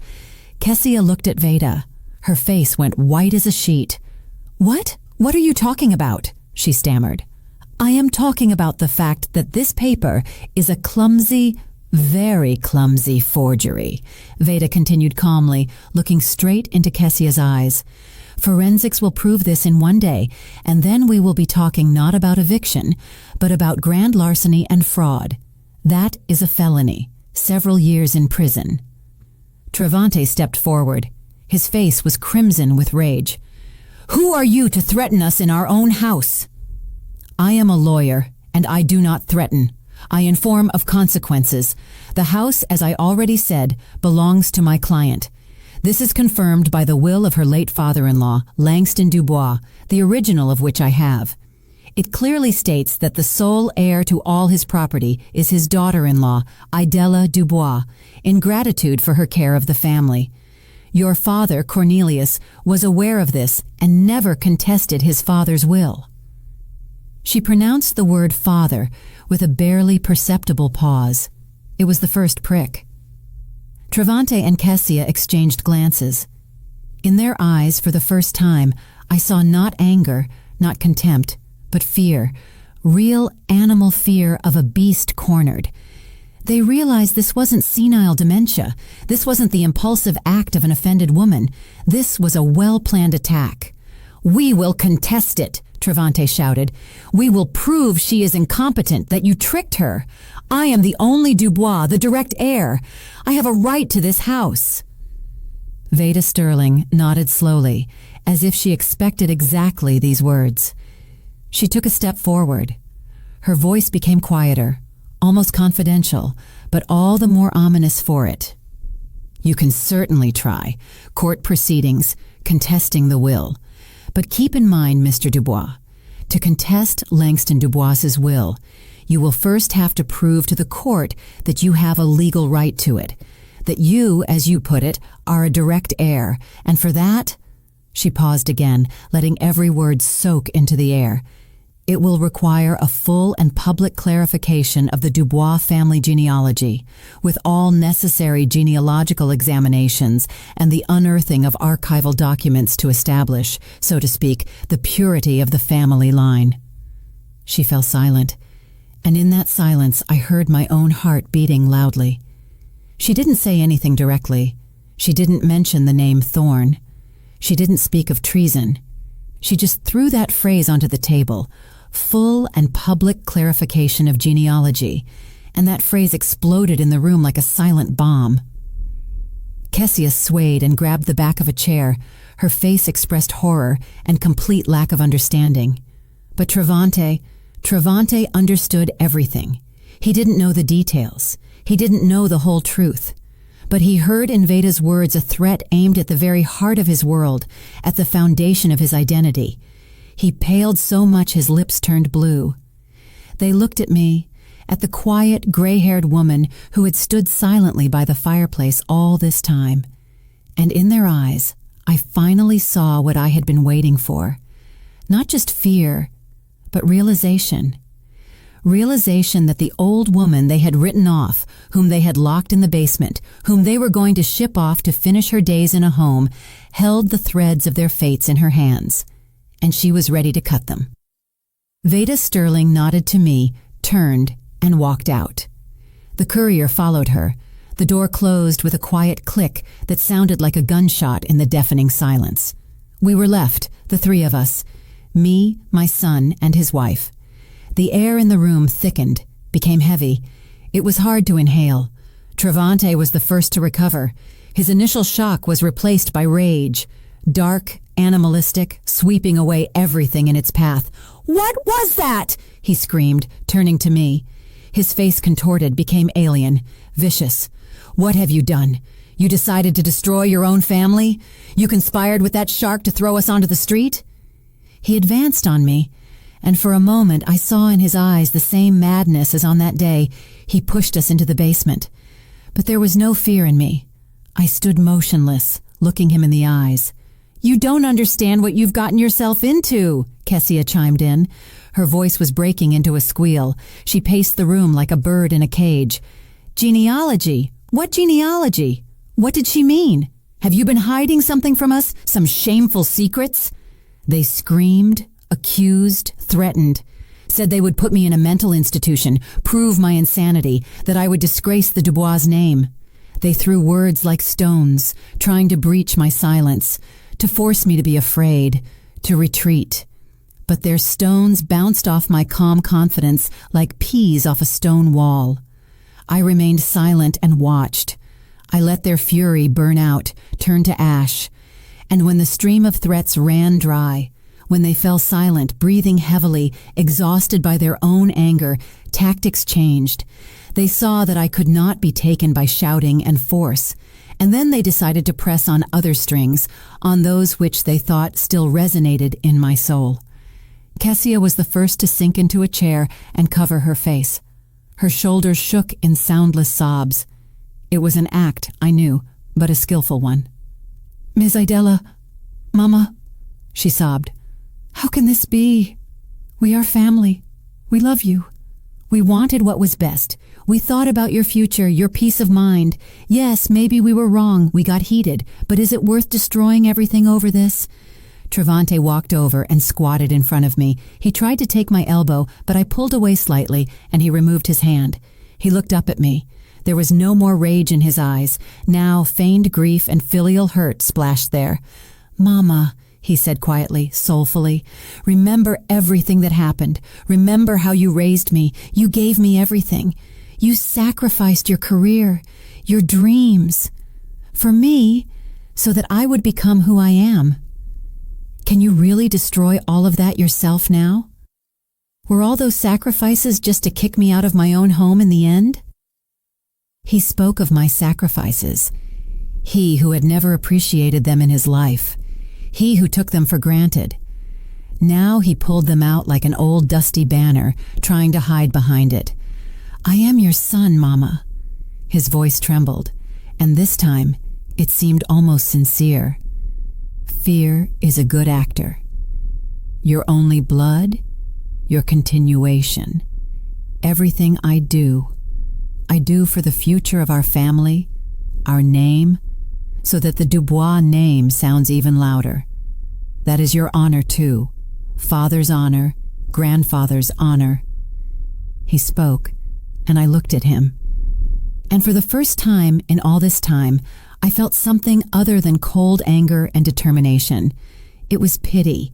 Kessia looked at Veda. Her face went white as a sheet. What? What are you talking about? She stammered. I am talking about the fact that this paper is a clumsy, very clumsy forgery, Veda continued calmly, looking straight into Kessia's eyes. Forensics will prove this in one day, and then we will be talking not about eviction, but about grand larceny and fraud. That is a felony, several years in prison. Travante stepped forward. His face was crimson with rage. Who are you to threaten us in our own house? I am a lawyer, and I do not threaten. I inform of consequences. The house, as I already said, belongs to my client. This is confirmed by the will of her late father-in-law, Langston Dubois, the original of which I have. It clearly states that the sole heir to all his property is his daughter-in-law, Idella Dubois, in gratitude for her care of the family. Your father, Cornelius, was aware of this and never contested his father's will. She pronounced the word father with a barely perceptible pause. It was the first prick. Travante and Kessia exchanged glances. In their eyes, for the first time, I saw not anger, not contempt, but fear, real animal fear of a beast cornered. They realized this wasn't senile dementia. This wasn't the impulsive act of an offended woman. This was a well-planned attack. We will contest it, Travante shouted. We will prove she is incompetent, that you tricked her. I am the only Dubois, the direct heir. I have a right to this house. Veda Sterling nodded slowly, as if she expected exactly these words. She took a step forward. Her voice became quieter, almost confidential, but all the more ominous for it. You can certainly try. Court proceedings, contesting the will. But keep in mind, Mr. Dubois, to contest Langston Dubois's will, you will first have to prove to the court that you have a legal right to it, that you, as you put it, are a direct heir, and for that, she paused again, letting every word soak into the air. It will require a full and public clarification of the Dubois family genealogy, with all necessary genealogical examinations and the unearthing of archival documents to establish, so to speak, the purity of the family line. She fell silent, and in that silence I heard my own heart beating loudly. She didn't say anything directly. She didn't mention the name Thorne. She didn't speak of treason. She just threw that phrase onto the table, full and public clarification of genealogy, and that phrase exploded in the room like a silent bomb. Kessia swayed and grabbed the back of a chair. Her face expressed horror and complete lack of understanding. But Travante understood everything. He didn't know the details. He didn't know the whole truth. But he heard in Veda's words a threat aimed at the very heart of his world, at the foundation of his identity. He paled so much his lips turned blue. They looked at me, at the quiet, gray-haired woman who had stood silently by the fireplace all this time. And in their eyes, I finally saw what I had been waiting for. Not just fear, but realization. Realization that the old woman they had written off, whom they had locked in the basement, whom they were going to ship off to finish her days in a home, held the threads of their fates in her hands, and she was ready to cut them. Veda Sterling nodded to me, turned, and walked out. The courier followed her. The door closed with a quiet click that sounded like a gunshot in the deafening silence. We were left, the three of us, me, my son, and his wife. The air in the room thickened, became heavy. It was hard to inhale. Travante was the first to recover. His initial shock was replaced by rage, dark, animalistic, sweeping away everything in its path. "What was that?" he screamed, turning to me. His face contorted, became alien, vicious. "What have you done? You decided to destroy your own family? You conspired with that shark to throw us onto the street?" He advanced on me, and for a moment I saw in his eyes the same madness as on that day he pushed us into the basement. But there was no fear in me. I stood motionless, looking him in the eyes. "You don't understand what you've gotten yourself into," Kessia chimed in. Her voice was breaking into a squeal. She paced the room like a bird in a cage. "Genealogy? What genealogy? What did she mean? Have you been hiding something from us? Some shameful secrets?" They screamed, accused, threatened, said they would put me in a mental institution, prove my insanity, that I would disgrace the Dubois' name. They threw words like stones, trying to breach my silence, to force me to be afraid, to retreat. But their stones bounced off my calm confidence like peas off a stone wall. I remained silent and watched. I let their fury burn out, turn to ash. And when the stream of threats ran dry, when they fell silent, breathing heavily, exhausted by their own anger, tactics changed. They saw that I could not be taken by shouting and force, and then they decided to press on other strings, on those which they thought still resonated in my soul. Kessia was the first to sink into a chair and cover her face. Her shoulders shook in soundless sobs. It was an act, I knew, but a skillful one. "Ms. Idella, Mama," she sobbed. "How can this be? We are family. We love you. We wanted what was best. We thought about your future, your peace of mind. Yes, maybe we were wrong, we got heated, but is it worth destroying everything over this?" Travante walked over and squatted in front of me. He tried to take my elbow, but I pulled away slightly, and he removed his hand. He looked up at me. There was no more rage in his eyes. Now feigned grief and filial hurt splashed there. "Mama," he said quietly, soulfully, "remember everything that happened. Remember how you raised me. You gave me everything. You sacrificed your career, your dreams, for me, so that I would become who I am. Can you really destroy all of that yourself now? Were all those sacrifices just to kick me out of my own home in the end?" He spoke of my sacrifices. He who had never appreciated them in his life. He who took them for granted. Now he pulled them out like an old dusty banner, trying to hide behind it. "I am your son, Mama." His voice trembled, and this time it seemed almost sincere. "Fear is a good actor. Your only blood, your continuation. Everything I do for the future of our family, our name, so that the Dubois name sounds even louder. That is your honor too, father's honor, grandfather's honor." He spoke, and I looked at him. And for the first time in all this time, I felt something other than cold anger and determination. It was pity,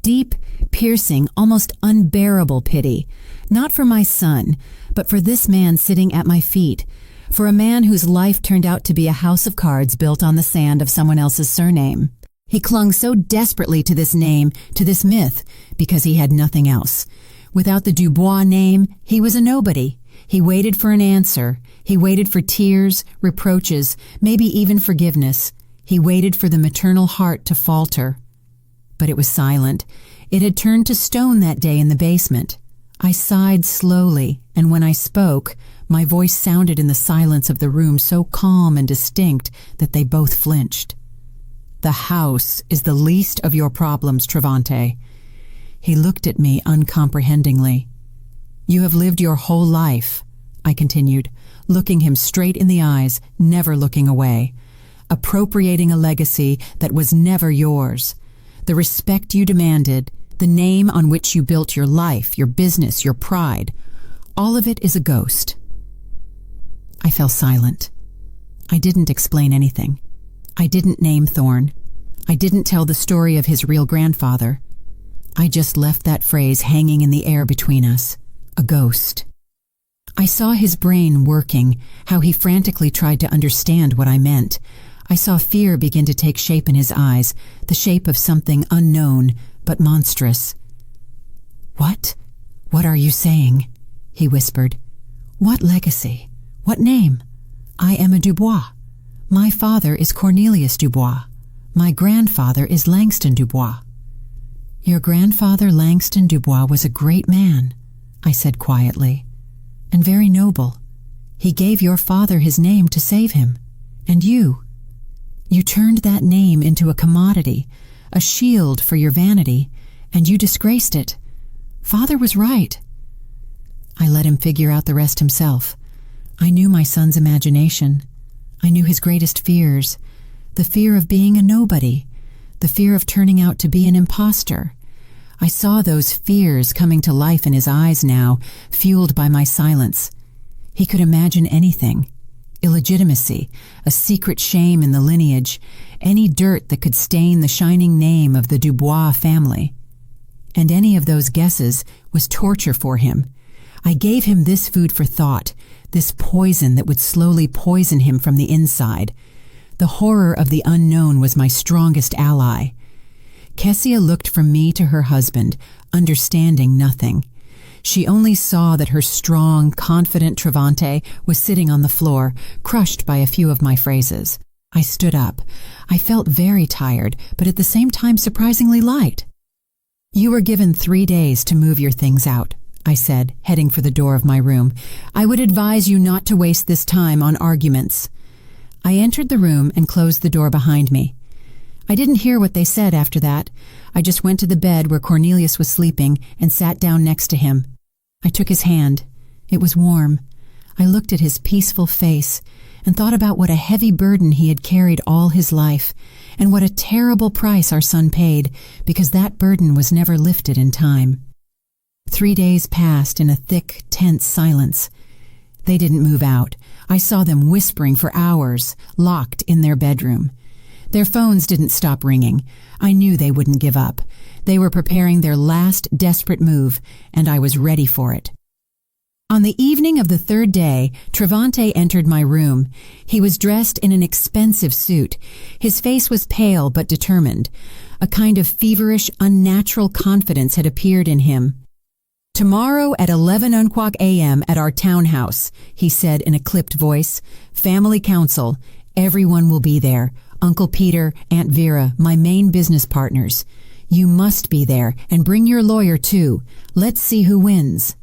deep, piercing, almost unbearable pity, not for my son, but for this man sitting at my feet, for a man whose life turned out to be a house of cards built on the sand of someone else's surname. He clung so desperately to this name, to this myth, because he had nothing else. Without the Dubois name, he was a nobody. He waited for an answer. He waited for tears, reproaches, maybe even forgiveness. He waited for the maternal heart to falter. But it was silent. It had turned to stone that day in the basement. I sighed slowly, and when I spoke, my voice sounded in the silence of the room so calm and distinct that they both flinched. "The house is the least of your problems, Travante." He looked at me uncomprehendingly. "You have lived your whole life," I continued, looking him straight in the eyes, never looking away, "appropriating a legacy that was never yours. The respect you demanded, the name on which you built your life, your business, your pride, all of it is a ghost." I fell silent. I didn't explain anything. I didn't name Thorne. I didn't tell the story of his real grandfather. I just left that phrase hanging in the air between us. A ghost. I saw his brain working, how he frantically tried to understand what I meant. I saw fear begin to take shape in his eyes, the shape of something unknown, but monstrous. "What? What are you saying?" he whispered. "What legacy? What name? I am a Dubois. My father is Cornelius Dubois. My grandfather is Langston Dubois." "Your grandfather Langston Dubois was a great man," I said quietly, "and very noble. He gave your father his name to save him. And you turned that name into a commodity, a shield for your vanity, and you disgraced it. Father was right." I let him figure out the rest himself. I knew my son's imagination. I knew his greatest fears, the fear of being a nobody, the fear of turning out to be an imposter. I saw those fears coming to life in his eyes now, fueled by my silence. He could imagine anything. Illegitimacy, a secret shame in the lineage, any dirt that could stain the shining name of the Dubois family. And any of those guesses was torture for him. I gave him this food for thought, this poison that would slowly poison him from the inside. The horror of the unknown was my strongest ally. Kessia looked from me to her husband, understanding nothing. She only saw that her strong, confident Travante was sitting on the floor, crushed by a few of my phrases. I stood up. I felt very tired, but at the same time surprisingly light. "You were given 3 days to move your things out," I said, heading for the door of my room. "I would advise you not to waste this time on arguments." I entered the room and closed the door behind me. I didn't hear what they said after that. I just went to the bed where Cornelius was sleeping and sat down next to him. I took his hand. It was warm. I looked at his peaceful face and thought about what a heavy burden he had carried all his life, and what a terrible price our son paid, because that burden was never lifted in time. 3 days passed in a thick, tense silence. They didn't move out. I saw them whispering for hours, locked in their bedroom. Their phones didn't stop ringing. I knew they wouldn't give up. They were preparing their last desperate move, and I was ready for it. On the evening of the 3rd day, Travante entered my room. He was dressed in an expensive suit. His face was pale but determined. A kind of feverish, unnatural confidence had appeared in him. "Tomorrow at 11 a.m. at our townhouse," he said in a clipped voice. "Family council. Everyone will be there. Uncle Peter, Aunt Vera, my main business partners. You must be there, and bring your lawyer too. Let's see who wins."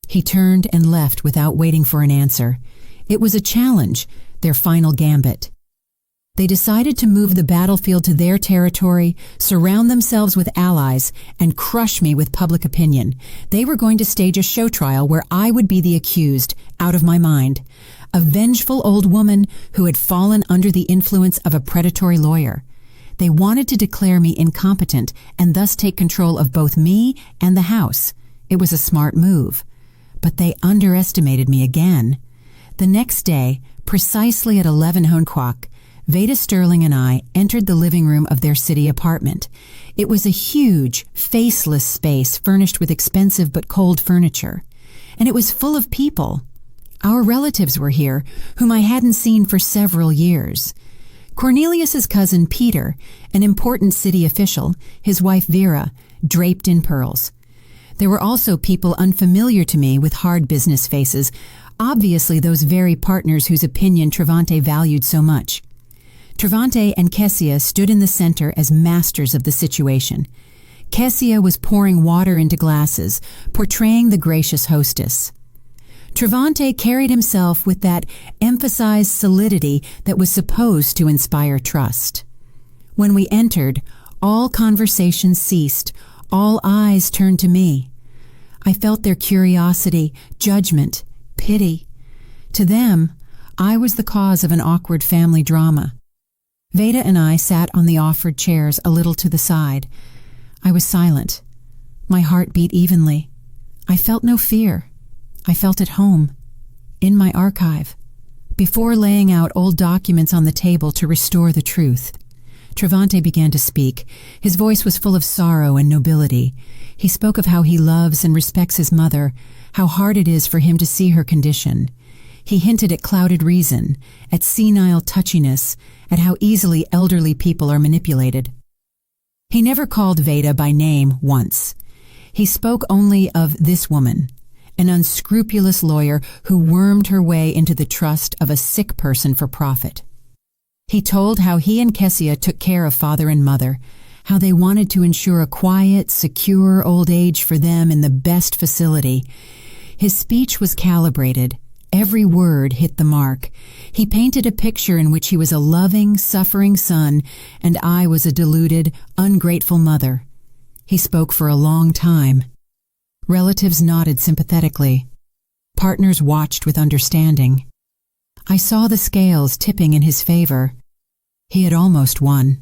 He turned and left without waiting for an answer. It was a challenge, their final gambit. They decided to move the battlefield to their territory, surround themselves with allies, and crush me with public opinion. They were going to stage a show trial where I would be the accused, out of my mind. A vengeful old woman who had fallen under the influence of a predatory lawyer. They wanted to declare me incompetent and thus take control of both me and the house. It was a smart move. But they underestimated me again. The next day, precisely at 11 o'clock, Veda Sterling and I entered the living room of their city apartment. It was a huge, faceless space furnished with expensive but cold furniture. And it was full of people. Our relatives were here, whom I hadn't seen for several years. Cornelius's cousin Peter, an important city official, his wife Vera, draped in pearls. There were also people unfamiliar to me with hard business faces, obviously those very partners whose opinion Travante valued so much. Travante and Kessia stood in the center as masters of the situation. Kessia was pouring water into glasses, portraying the gracious hostess. Travante carried himself with that emphasized solidity that was supposed to inspire trust. When we entered, all conversation ceased, all eyes turned to me. I felt their curiosity, judgment, pity. To them, I was the cause of an awkward family drama. Veda and I sat on the offered chairs a little to the side. I was silent. My heart beat evenly. I felt no fear. I felt at home, in my archive. Before laying out old documents on the table to restore the truth, Travante began to speak. His voice was full of sorrow and nobility. He spoke of how he loves and respects his mother, how hard it is for him to see her condition. He hinted at clouded reason, at senile touchiness, at how easily elderly people are manipulated. He never called Veda by name once. He spoke only of this woman, an unscrupulous lawyer who wormed her way into the trust of a sick person for profit. He told how he and Kessia took care of father and mother, how they wanted to ensure a quiet, secure old age for them in the best facility. His speech was calibrated. Every word hit the mark. He painted a picture in which he was a loving, suffering son, and I was a deluded, ungrateful mother. He spoke for a long time. Relatives nodded sympathetically. Partners watched with understanding. I saw the scales tipping in his favor. He had almost won.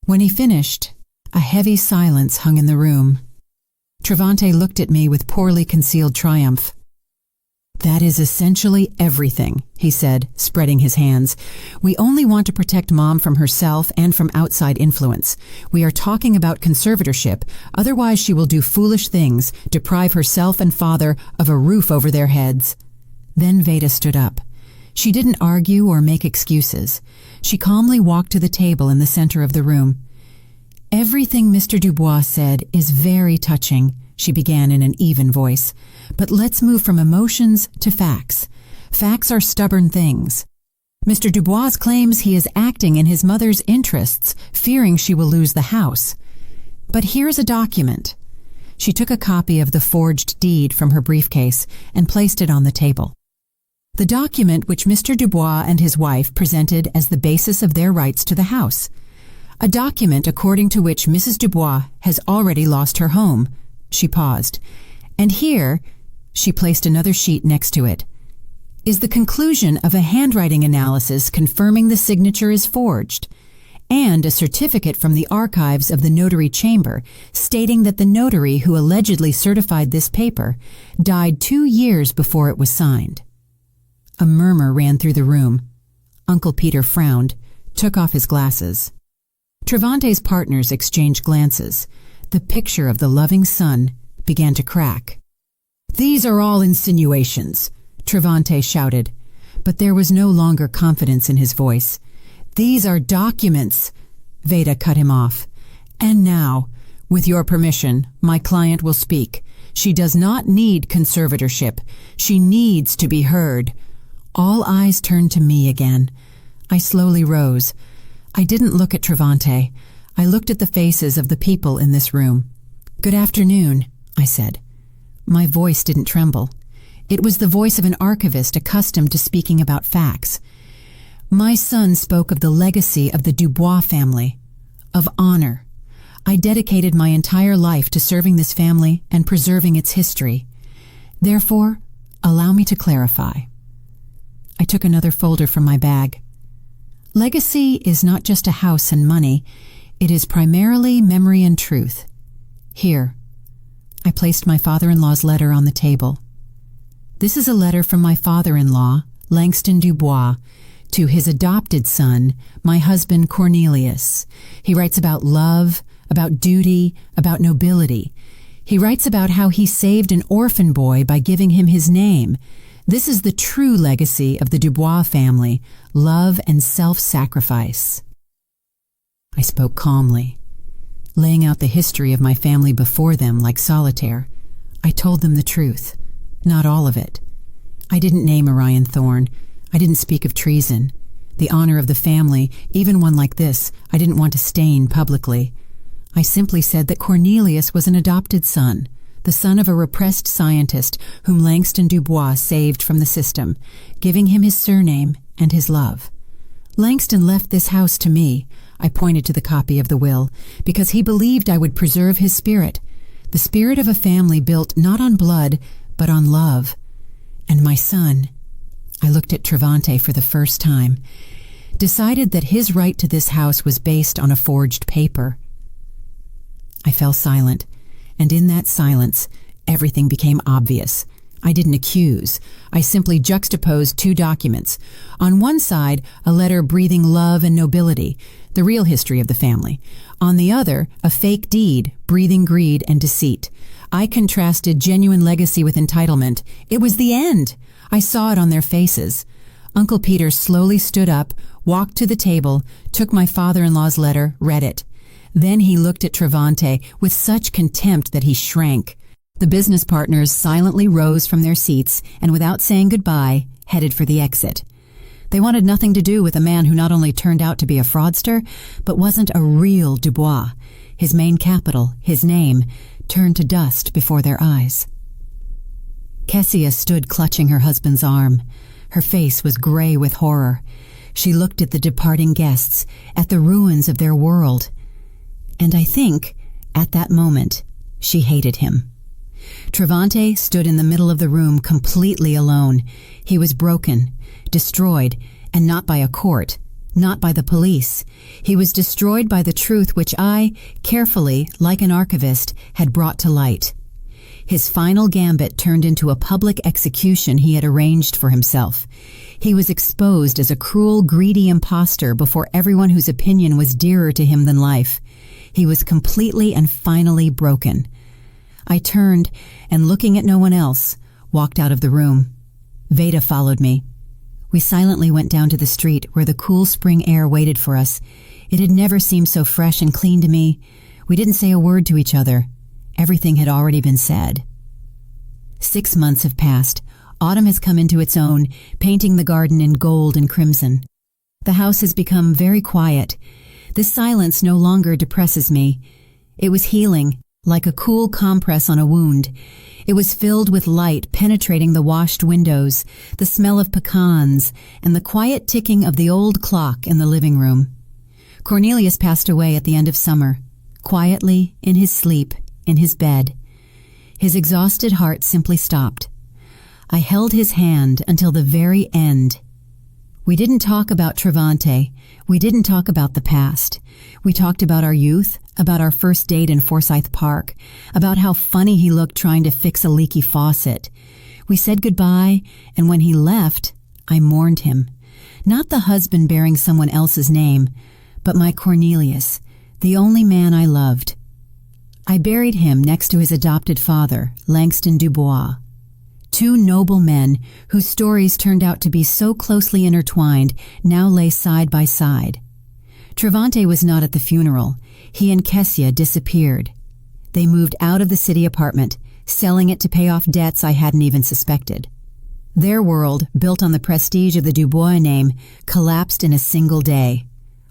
When he finished, a heavy silence hung in the room. Travante looked at me with poorly concealed triumph. "That is essentially everything," he said, spreading his hands. "We only want to protect Mom from herself and from outside influence. We are talking about conservatorship, otherwise she will do foolish things, deprive herself and father of a roof over their heads." Then Veda stood up. She didn't argue or make excuses. She calmly walked to the table in the center of the room. "Everything Mr. Dubois said is very touching," she began in an even voice. "But let's move from emotions to facts. Facts are stubborn things. Mr. Dubois claims he is acting in his mother's interests, fearing she will lose the house. But here's a document." She took a copy of the forged deed from her briefcase and placed it on the table. The document which Mr. Dubois and his wife presented as the basis of their rights to the house. A document according to which Mrs. Dubois has already lost her home. She paused. "And here," she placed another sheet next to it, "is the conclusion of a handwriting analysis confirming the signature is forged, and a certificate from the archives of the notary chamber stating that the notary who allegedly certified this paper died 2 years before it was signed." A murmur ran through the room. Uncle Peter frowned, took off his glasses. Travante's partners exchanged glances. The picture of the loving son began to crack. "These are all insinuations," Travante shouted, but there was no longer confidence in his voice. "These are documents," Veda cut him off. "And now, with your permission, my client will speak. She does not need conservatorship. She needs to be heard." All eyes turned to me again. I slowly rose. I didn't look at Travante. I looked at the faces of the people in this room. "Good afternoon," I said. My voice didn't tremble. It was the voice of an archivist accustomed to speaking about facts. My son spoke of the legacy of the Dubois family, of honor. I dedicated my entire life to serving this family and preserving its history. Therefore, allow me to clarify. I took another folder from my bag. Legacy is not just a house and money. It is primarily memory and truth. Here. I placed my father-in-law's letter on the table. This is a letter from my father-in-law, Langston Dubois, to his adopted son, my husband Cornelius. He writes about love, about duty, about nobility. He writes about how he saved an orphan boy by giving him his name. This is the true legacy of the Dubois family, love and self-sacrifice. I spoke calmly, laying out the history of my family before them like solitaire. I told them the truth, not all of it. I didn't name Orion Thorne. I didn't speak of treason. The honor of the family, even one like this, I didn't want to stain publicly. I simply said that Cornelius was an adopted son, the son of a repressed scientist whom Langston Dubois saved from the system, giving him his surname and his love. Langston left this house to me, I pointed to the copy of the will, because he believed I would preserve his spirit, the spirit of a family built not on blood, but on love. And my son, I looked at Travante for the first time, decided that his right to this house was based on a forged paper. I fell silent, and in that silence, everything became obvious. I didn't accuse. I simply juxtaposed two documents. On one side, a letter breathing love and nobility, the real history of the family. On the other, a fake deed, breathing greed and deceit. I contrasted genuine legacy with entitlement. It was the end. I saw it on their faces. Uncle Peter slowly stood up, walked to the table, took my father-in-law's letter, read it. Then he looked at Travante with such contempt that he shrank. The business partners silently rose from their seats and, without saying goodbye, headed for the exit. They wanted nothing to do with a man who not only turned out to be a fraudster, but wasn't a real Dubois. His main capital, his name, turned to dust before their eyes. Kessia stood clutching her husband's arm. Her face was gray with horror. She looked at the departing guests, at the ruins of their world. And I think, at that moment, she hated him. Travante stood in the middle of the room completely alone. He was broken, destroyed, and not by a court, not by the police. He was destroyed by the truth which I, carefully, like an archivist, had brought to light. His final gambit turned into a public execution he had arranged for himself. He was exposed as a cruel, greedy impostor before everyone whose opinion was dearer to him than life. He was completely and finally broken. I turned and, looking at no one else, walked out of the room. Veda followed me. We silently went down to the street where the cool spring air waited for us. It had never seemed so fresh and clean to me. We didn't say a word to each other. Everything had already been said. 6 months have passed. Autumn has come into its own, painting the garden in gold and crimson. The house has become very quiet. This silence no longer depresses me. It was healing, like a cool compress on a wound. It was filled with light penetrating the washed windows, the smell of pecans, and the quiet ticking of the old clock in the living room. Cornelius passed away at the end of summer, quietly, in his sleep, in his bed. His exhausted heart simply stopped. I held his hand until the very end. We didn't talk about Travante. We didn't talk about the past. We talked about our youth, about our first date in Forsyth Park, about how funny he looked trying to fix a leaky faucet. We said goodbye, and when he left, I mourned him. Not the husband bearing someone else's name, but my Cornelius, the only man I loved. I buried him next to his adopted father, Langston Dubois. Two noble men, whose stories turned out to be so closely intertwined, now lay side by side. Travante was not at the funeral. He and Kessia disappeared. They moved out of the city apartment, selling it to pay off debts I hadn't even suspected. Their world, built on the prestige of the Dubois name, collapsed in a single day.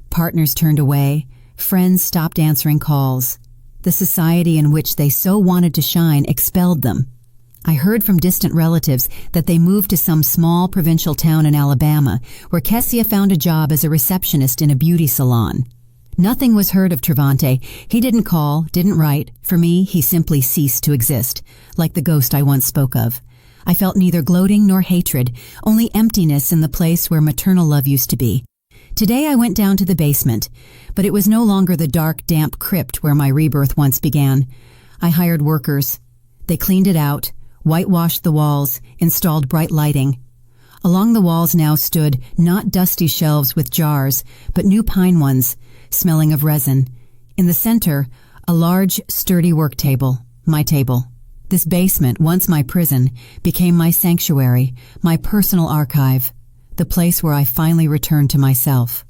Partners turned away. Friends stopped answering calls. The society in which they so wanted to shine expelled them. I heard from distant relatives that they moved to some small provincial town in Alabama, where Kessia found a job as a receptionist in a beauty salon. Nothing was heard of Travante. He didn't call, didn't write. For me, he simply ceased to exist, like the ghost I once spoke of. I felt neither gloating nor hatred, only emptiness in the place where maternal love used to be. Today I went down to the basement, but it was no longer the dark, damp crypt where my rebirth once began. I hired workers. They cleaned it out, whitewashed the walls, installed bright lighting. Along the walls now stood not dusty shelves with jars, but new pine ones, smelling of resin. In the center, a large, sturdy work table, my table. This basement, once my prison, became my sanctuary, my personal archive, the place where I finally returned to myself.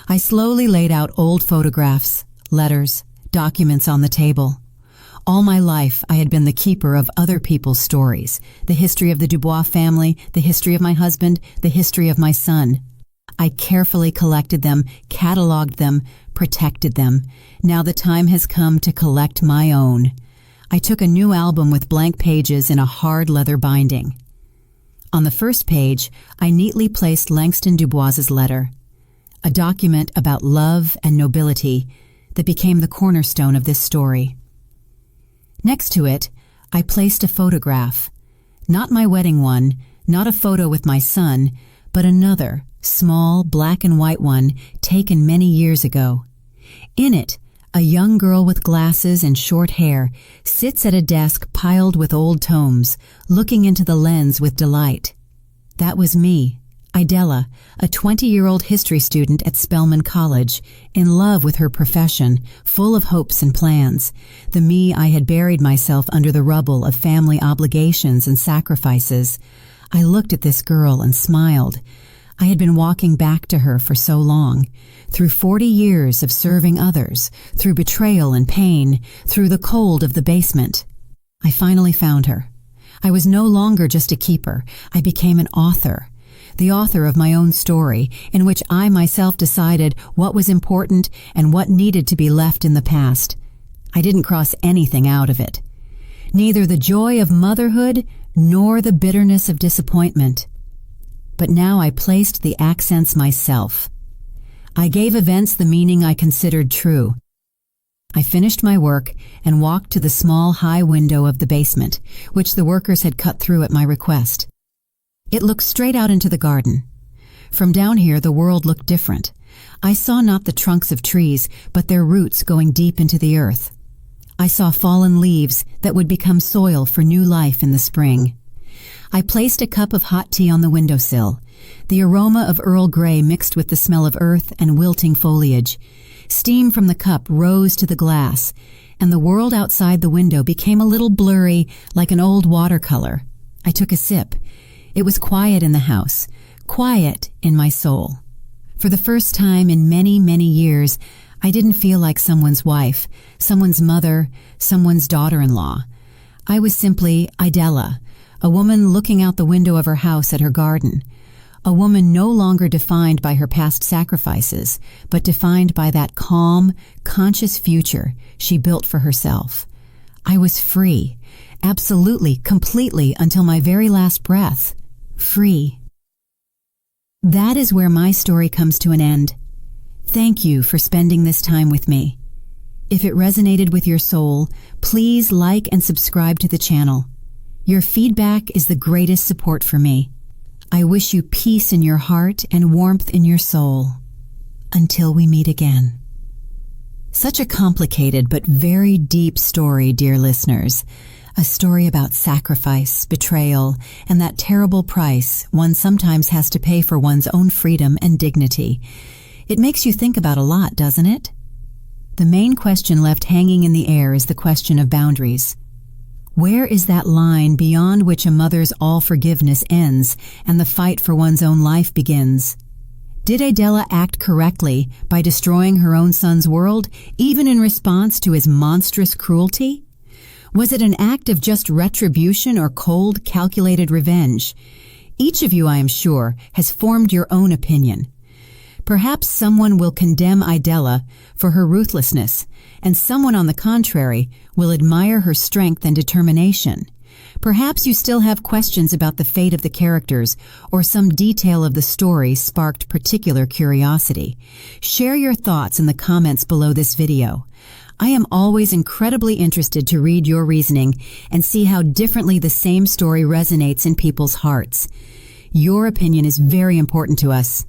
I slowly laid out old photographs, letters, documents on the table. All my life, I had been the keeper of other people's stories, the history of the Dubois family, the history of my husband, the history of my son. I carefully collected them, cataloged them, protected them. Now the time has come to collect my own. I took a new album with blank pages in a hard leather binding. On the first page, I neatly placed Langston Dubois's letter, a document about love and nobility that became the cornerstone of this story. Next to it, I placed a photograph, not my wedding one, not a photo with my son, but another, small black and white one taken many years ago. In it, a young girl with glasses and short hair sits at a desk piled with old tomes, looking into the lens with delight. That was me, Idella, a 20-year-old history student at Spelman College, in love with her profession, full of hopes and plans. The me I had buried myself under the rubble of family obligations and sacrifices. I looked at this girl and smiled. I had been walking back to her for so long, through 40 years of serving others, through betrayal and pain, through the cold of the basement. I finally found her. I was no longer just a keeper. I became an author, the author of my own story, in which I myself decided what was important and what needed to be left in the past. I didn't cross anything out of it. Neither the joy of motherhood nor the bitterness of disappointment. But now I placed the accents myself. I gave events the meaning I considered true. I finished my work and walked to the small high window of the basement, which the workers had cut through at my request. It looked straight out into the garden. From down here, the world looked different. I saw not the trunks of trees, but their roots going deep into the earth. I saw fallen leaves that would become soil for new life in the spring. I placed a cup of hot tea on the windowsill. The aroma of Earl Grey mixed with the smell of earth and wilting foliage. Steam from the cup rose to the glass, and the world outside the window became a little blurry, like an old watercolor. I took a sip. It was quiet in the house, quiet in my soul. For the first time in many, many years, I didn't feel like someone's wife, someone's mother, someone's daughter-in-law. I was simply Idella, a woman looking out the window of her house at her garden, a woman no longer defined by her past sacrifices, but defined by that calm, conscious future she built for herself. I was free, absolutely, completely, until my very last breath. Free. That is where my story comes to an end. Thank you for spending this time with me. If it resonated with your soul, please like and subscribe to the channel. Your feedback is the greatest support for me. I wish you peace in your heart and warmth in your soul. Until we meet again. Such a complicated but very deep story, dear listeners. A story about sacrifice, betrayal, and that terrible price one sometimes has to pay for one's own freedom and dignity. It makes you think about a lot, doesn't it? The main question left hanging in the air is the question of boundaries. Where is that line beyond which a mother's all-forgiveness ends and the fight for one's own life begins? Did Idella act correctly by destroying her own son's world, even in response to his monstrous cruelty? Was it an act of just retribution or cold, calculated revenge? Each of you, I am sure, has formed your own opinion. Perhaps someone will condemn Idella for her ruthlessness, and someone, on the contrary, will admire her strength and determination. Perhaps you still have questions about the fate of the characters, or some detail of the story sparked particular curiosity. Share your thoughts in the comments below this video. I am always incredibly interested to read your reasoning and see how differently the same story resonates in people's hearts. Your opinion is very important to us.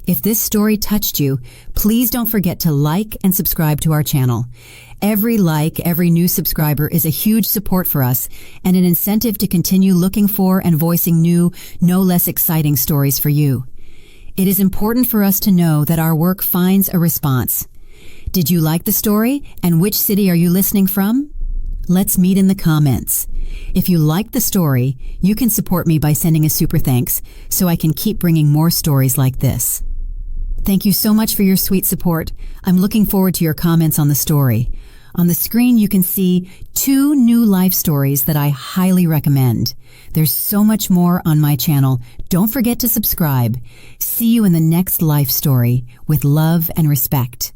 If this story touched you, please don't forget to like and subscribe to our channel. Every like, every new subscriber is a huge support for us and an incentive to continue looking for and voicing new, no less exciting stories for you. It is important for us to know that our work finds a response. Did you like the story, and which city are you listening from? Let's meet in the comments. If you like the story, you can support me by sending a super thanks so I can keep bringing more stories like this. Thank you so much for your sweet support. I'm looking forward to your comments on the story. On the screen, you can see 2 new life stories that I highly recommend. There's so much more on my channel. Don't forget to subscribe. See you in the next life story with love and respect.